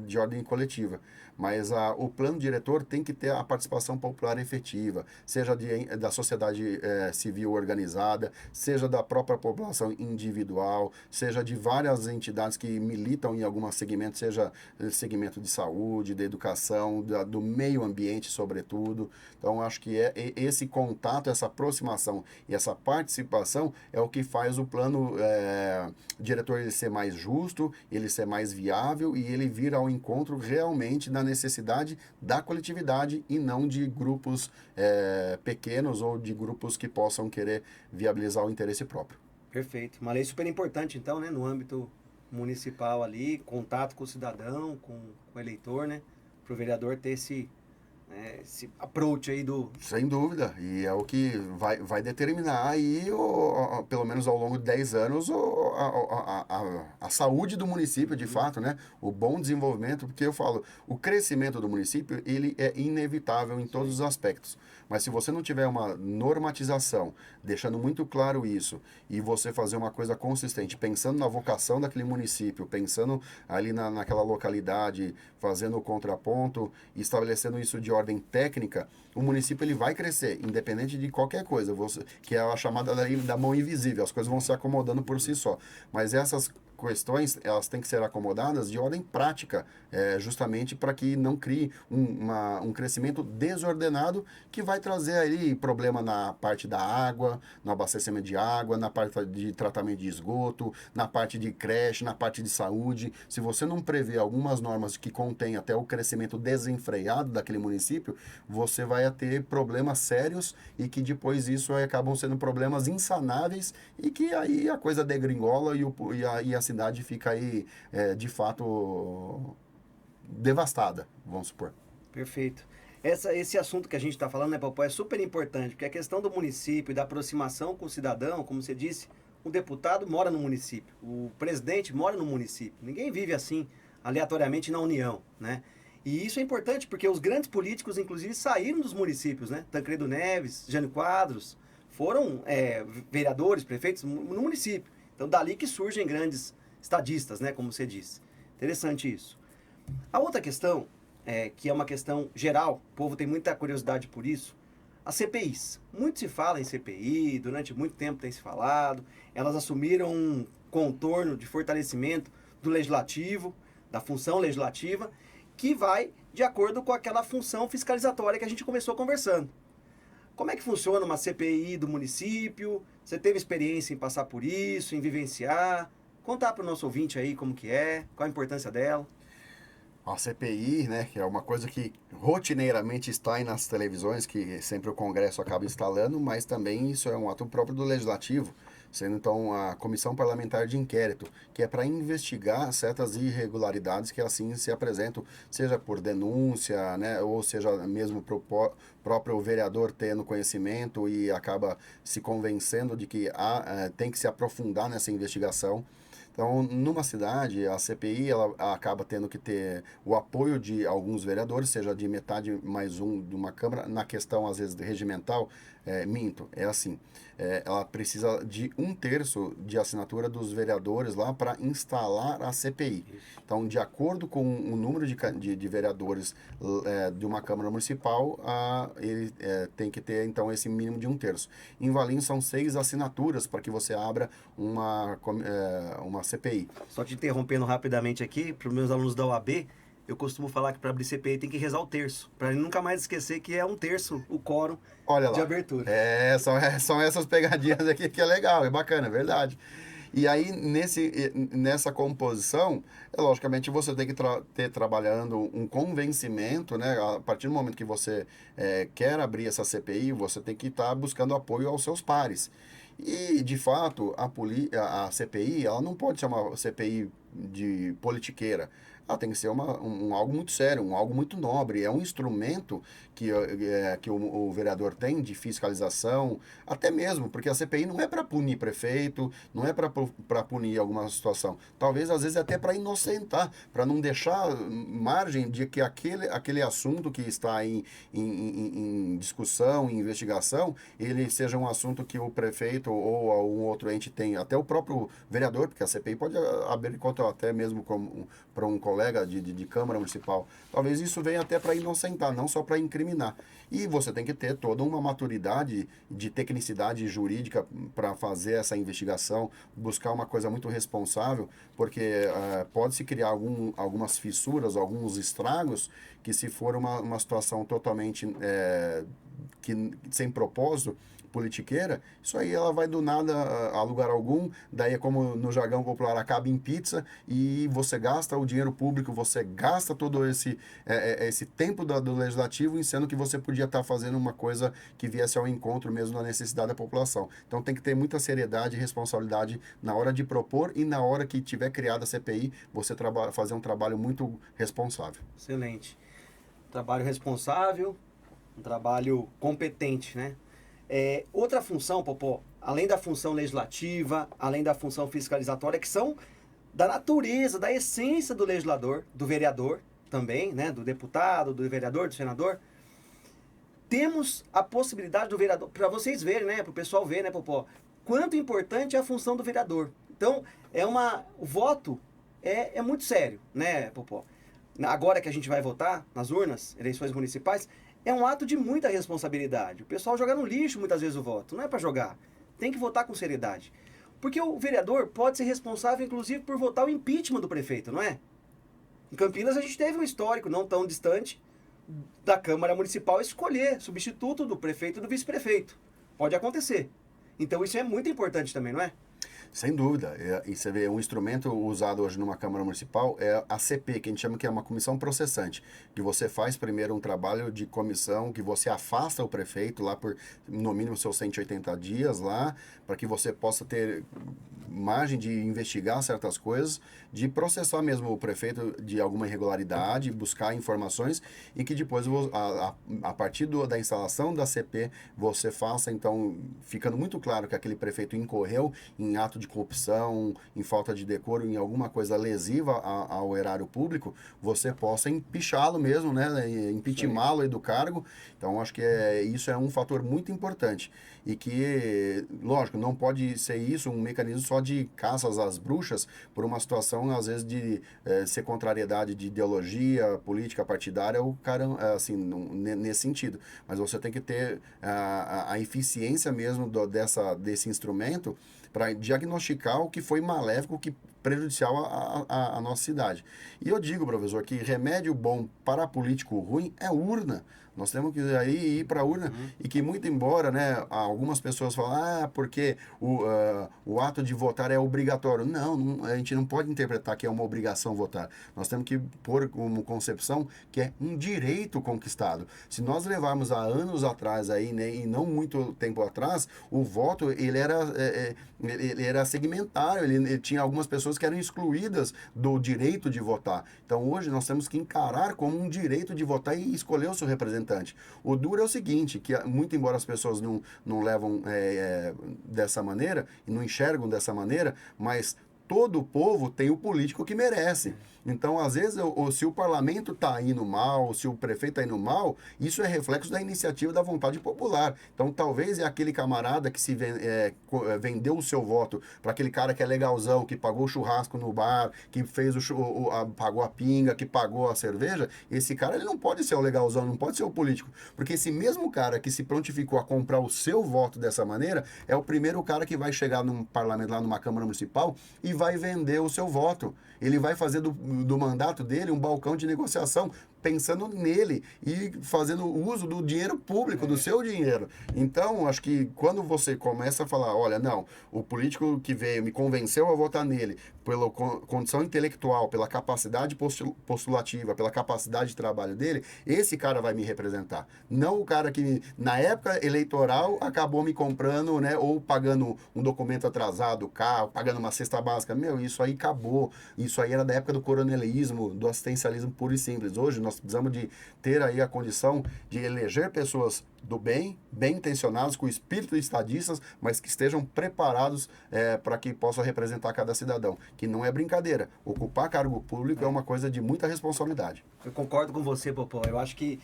de ordem coletiva. Mas o plano diretor tem que ter a participação popular efetiva, seja da sociedade civil organizada, seja da própria população individual, seja de várias entidades que militam em algum segmento, seja segmento de saúde, de educação, do meio ambiente, sobretudo. Então, acho que esse contato, essa aproximação e essa participação é o que faz o plano diretor ele ser mais justo, ele ser mais viável e ele vir ao encontro realmente da necessidade da coletividade e não de grupos pequenos ou de grupos que possam querer viabilizar o interesse próprio. Perfeito. Uma lei super importante, então, né, no âmbito municipal ali, contato com o cidadão, com o eleitor, né, para o vereador ter esse approach aí do... Sem dúvida, e é o que vai determinar aí, pelo menos ao longo de 10 anos, a saúde do município, de fato, né? O bom desenvolvimento, porque eu falo, o crescimento do município, ele é inevitável em todos os aspectos. Mas se você não tiver uma normatização, deixando muito claro isso, e você fazer uma coisa consistente, pensando na vocação daquele município, pensando ali naquela localidade, fazendo o contraponto, estabelecendo isso de ordem técnica, o município ele vai crescer, independente de qualquer coisa, que é a chamada da mão invisível, as coisas vão se acomodando por si só. Mas essas questões, elas têm que ser acomodadas de ordem prática, justamente para que não crie um crescimento desordenado que vai trazer aí problema na parte da água, no abastecimento de água, na parte de tratamento de esgoto, na parte de creche, na parte de saúde. Se você não prevê algumas normas que contêm até o crescimento desenfreado daquele município, você vai ter problemas sérios e que depois isso acabam sendo problemas insanáveis e que aí a coisa degringola e a cidade fica aí, de fato, devastada, vamos supor. Perfeito. Esse assunto que a gente está falando, né, Popó, é super importante, porque a questão do município e da aproximação com o cidadão, como você disse, o deputado mora no município, o presidente mora no município. Ninguém vive assim, aleatoriamente na União, né? E isso é importante, porque os grandes políticos, inclusive, saíram dos municípios, né? Tancredo Neves, Jânio Quadros, foram vereadores, prefeitos no município. Então, dali que surgem grandes estadistas, né, como você disse. Interessante isso. A outra questão, que é uma questão geral, o povo tem muita curiosidade por isso, as CPIs. Muito se fala em CPI, durante muito tempo tem se falado, elas assumiram um contorno de fortalecimento do legislativo, da função legislativa, que vai de acordo com aquela função fiscalizatória que a gente começou conversando. Como é que funciona uma CPI do município? Você teve experiência em passar por isso, em vivenciar? Contar para o nosso ouvinte aí como que é, qual a importância dela. A CPI, né, que é uma coisa que rotineiramente está aí nas televisões, que sempre o Congresso acaba instalando, mas também isso é um ato próprio do Legislativo, sendo então a Comissão Parlamentar de Inquérito, que é para investigar certas irregularidades que assim se apresentam, seja por denúncia, né, ou seja mesmo para o próprio vereador tendo conhecimento e acaba se convencendo de que tem que se aprofundar nessa investigação. Então, numa cidade, a CPI ela acaba tendo que ter o apoio de alguns vereadores, seja de metade mais um de uma Câmara. Na questão, às vezes, regimental, é assim, ela precisa de 1/3 de assinatura dos vereadores lá para instalar a CPI. Então, de acordo com o número de vereadores de uma Câmara Municipal, ele tem que ter, então, esse mínimo de 1/3. Em Valinhos, são 6 assinaturas para que você abra uma CPI. Só te interrompendo rapidamente aqui, para os meus alunos da OAB, eu costumo falar que para abrir CPI tem que rezar o terço, para nunca mais esquecer que é 1/3 o quórum de abertura. São essas pegadinhas aqui que é legal, é bacana, é verdade. E aí, nessa composição, logicamente, você tem que ter trabalhando um convencimento, né? A partir do momento que você quer abrir essa CPI, você tem que estar buscando apoio aos seus pares. E, de fato, a CPI, ela não pode ser uma CPI de politiqueira. Tem que ser algo muito sério, algo muito nobre. É um instrumento que o vereador tem de fiscalização, até mesmo, porque a CPI não é para punir prefeito, não é para punir alguma situação. Talvez, às vezes, até para inocentar, para não deixar margem de que aquele assunto que está em discussão, em investigação, ele seja um assunto que o prefeito ou algum outro ente tem, até o próprio vereador, porque a CPI pode abrir conta até mesmo para um colega de Câmara Municipal. Talvez isso venha até para inocentar, não só para incriminar. E você tem que ter toda uma maturidade de tecnicidade jurídica para fazer essa investigação, buscar uma coisa muito responsável, porque pode-se criar algumas fissuras, alguns estragos, que se for uma situação totalmente sem propósito, politiqueira, isso aí ela vai do nada a lugar algum, daí é como no jargão popular, acaba em pizza, e você gasta o dinheiro público, você gasta todo esse tempo do legislativo, sendo que você podia estar fazendo uma coisa que viesse ao encontro mesmo da necessidade da população. Então tem que ter muita seriedade e responsabilidade na hora de propor e na hora que tiver criada a CPI, você fazer um trabalho muito responsável. Excelente. Trabalho responsável, um trabalho competente, né? Outra função, Popó, além da função legislativa, além da função fiscalizatória, que são da natureza, da essência do legislador, do vereador também, né? Do deputado, do vereador, do senador, temos a possibilidade do vereador, para vocês verem, né? Para o pessoal ver, né, Popó? Quanto importante é a função do vereador. Então, o voto é muito sério, né, Popó? Agora que a gente vai votar nas urnas, eleições municipais, é um ato de muita responsabilidade. O pessoal joga no lixo muitas vezes o voto. Não é para jogar. Tem que votar com seriedade. Porque o vereador pode ser responsável, inclusive, por votar o impeachment do prefeito, não é? Em Campinas a gente teve um histórico não tão distante da Câmara Municipal escolher substituto do prefeito e do vice-prefeito. Pode acontecer. Então isso é muito importante também, não é? Sem dúvida. E você vê, um instrumento usado hoje numa Câmara Municipal é a CP, que a gente chama que é uma comissão processante, que você faz primeiro um trabalho de comissão, que você afasta o prefeito lá por, no mínimo, seus 180 dias lá, para que você possa ter margem de investigar certas coisas, de processar mesmo o prefeito de alguma irregularidade, buscar informações e que depois, a partir da instalação da CP, você faça, então, ficando muito claro que aquele prefeito incorreu em ato de corrupção, em falta de decoro, em alguma coisa lesiva ao erário público, você possa empichá-lo mesmo, né, impeachmentá-lo aí do cargo. Então, acho que isso é um fator muito importante e que, lógico, não pode ser isso um mecanismo só de caças às bruxas por uma situação, às vezes, de ser contrariedade de ideologia política partidária, o cara, assim, nesse sentido. Mas você tem que ter a eficiência mesmo desse instrumento para diagnosticar o que foi maléfico, o que prejudicial à nossa cidade. E eu digo, professor, que remédio bom para político ruim é urna. Nós temos que aí ir para a urna e que, muito embora, né, algumas pessoas falam, porque o ato de votar é obrigatório. Não, a gente não pode interpretar que é uma obrigação votar. Nós temos que pôr como concepção que é um direito conquistado. Se nós levarmos há anos atrás, aí, né, e não muito tempo atrás, o voto ele era segmentário, ele tinha algumas pessoas que eram excluídas do direito de votar. Então, hoje, nós temos que encarar como um direito de votar e escolher o seu representante. O duro é o seguinte, que muito embora as pessoas não levam dessa maneira, e não enxergam dessa maneira, mas todo o povo tem o político que merece. Então, às vezes, se o parlamento está indo mal, se o prefeito está indo mal, isso é reflexo da iniciativa da vontade popular. Então, talvez é aquele camarada que vendeu o seu voto para aquele cara que é legalzão, que pagou o churrasco no bar, que fez pagou a pinga, que pagou a cerveja. Esse cara ele não pode ser o legalzão, não pode ser o político. Porque esse mesmo cara que se prontificou a comprar o seu voto dessa maneira é o primeiro cara que vai chegar num parlamento, lá numa Câmara Municipal, e vai vender o seu voto. Ele vai fazer do mandato dele um balcão de negociação pensando nele e fazendo uso do dinheiro público, do seu dinheiro. Então, acho que quando você começa a falar, olha, não, o político que veio me convenceu a votar nele pela condição intelectual, pela capacidade postulativa, pela capacidade de trabalho dele, esse cara vai me representar. Não o cara que, na época eleitoral, acabou me comprando, né, ou pagando um documento atrasado, carro, pagando uma cesta básica. Meu, isso aí acabou. Isso aí era da época do coronelismo, do assistencialismo puro e simples. Hoje nós precisamos de ter aí a condição de eleger pessoas do bem, bem intencionados, com espírito de estadistas, mas que estejam preparados para que possam representar cada cidadão. Que não é brincadeira. Ocupar cargo público é uma coisa de muita responsabilidade. Eu concordo com você, Popó. Eu acho que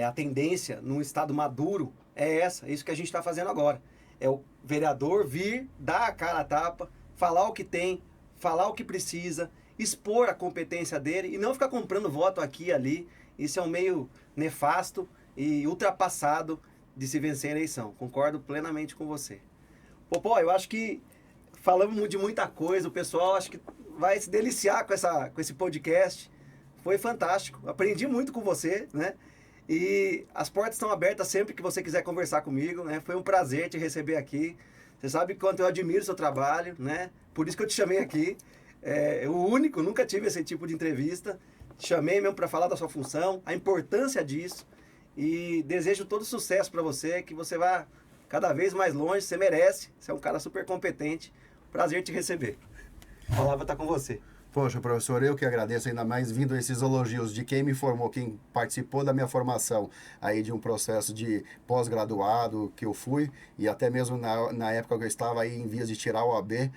a tendência num estado maduro é essa, isso que a gente está fazendo agora. É o vereador vir, dar a cara a tapa, falar o que tem, falar o que precisa, expor a competência dele e não ficar comprando voto aqui e ali. Isso é um meio nefasto e ultrapassado de se vencer a eleição. Concordo plenamente com você. Popó, eu acho que falamos de muita coisa, o pessoal acho que vai se deliciar com esse podcast. Foi fantástico, aprendi muito com você, né? E as portas estão abertas sempre que você quiser conversar comigo, né? Foi um prazer te receber aqui. Você sabe quanto eu admiro o seu trabalho, né? Por isso que eu te chamei aqui. O único, nunca tive esse tipo de entrevista. Te chamei mesmo para falar da sua função, a importância disso. E desejo todo sucesso para você, que você vá cada vez mais longe, você merece. Você é um cara super competente. Prazer te receber. A palavra está com você. Poxa, professor, eu que agradeço, ainda mais vindo esses elogios de quem me formou, quem participou da minha formação aí de um processo de pós-graduado que eu fui, e até mesmo na época que eu estava aí em vias de tirar o AB,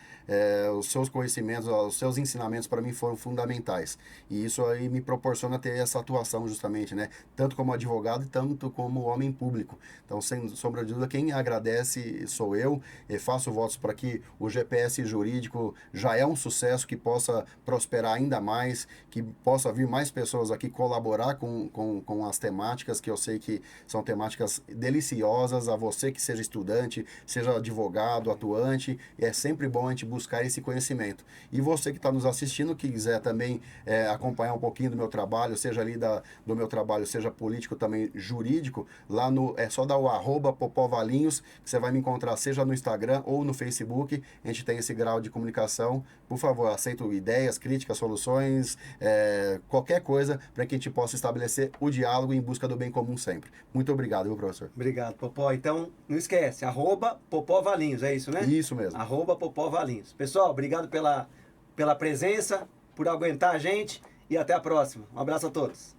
os seus conhecimentos, os seus ensinamentos para mim foram fundamentais. E isso aí me proporciona ter essa atuação justamente, né? Tanto como advogado e tanto como homem público. Então, sem sombra de dúvida, quem agradece sou eu, e faço votos para que o GPS jurídico já é um sucesso, que possa prosperar ainda mais, que possa vir mais pessoas aqui colaborar com as temáticas, que eu sei que são temáticas deliciosas a você que seja estudante, seja advogado, atuante, e é sempre bom a gente buscar esse conhecimento. E você que está nos assistindo, que quiser também acompanhar um pouquinho do meu trabalho, seja ali do meu trabalho, seja político também jurídico, lá é só dar o @popovalinhos, que você vai me encontrar, seja no Instagram ou no Facebook. A gente tem esse grau de comunicação. Por favor, aceito ideias, críticas, soluções, qualquer coisa para que a gente possa estabelecer o diálogo em busca do bem comum sempre. Muito obrigado, viu, professor? Obrigado, Popó. Então, não esquece, @popovalinhos, é isso, né? Isso mesmo. @popovalinhos. Pessoal, obrigado pela presença, por aguentar a gente e até a próxima. Um abraço a todos.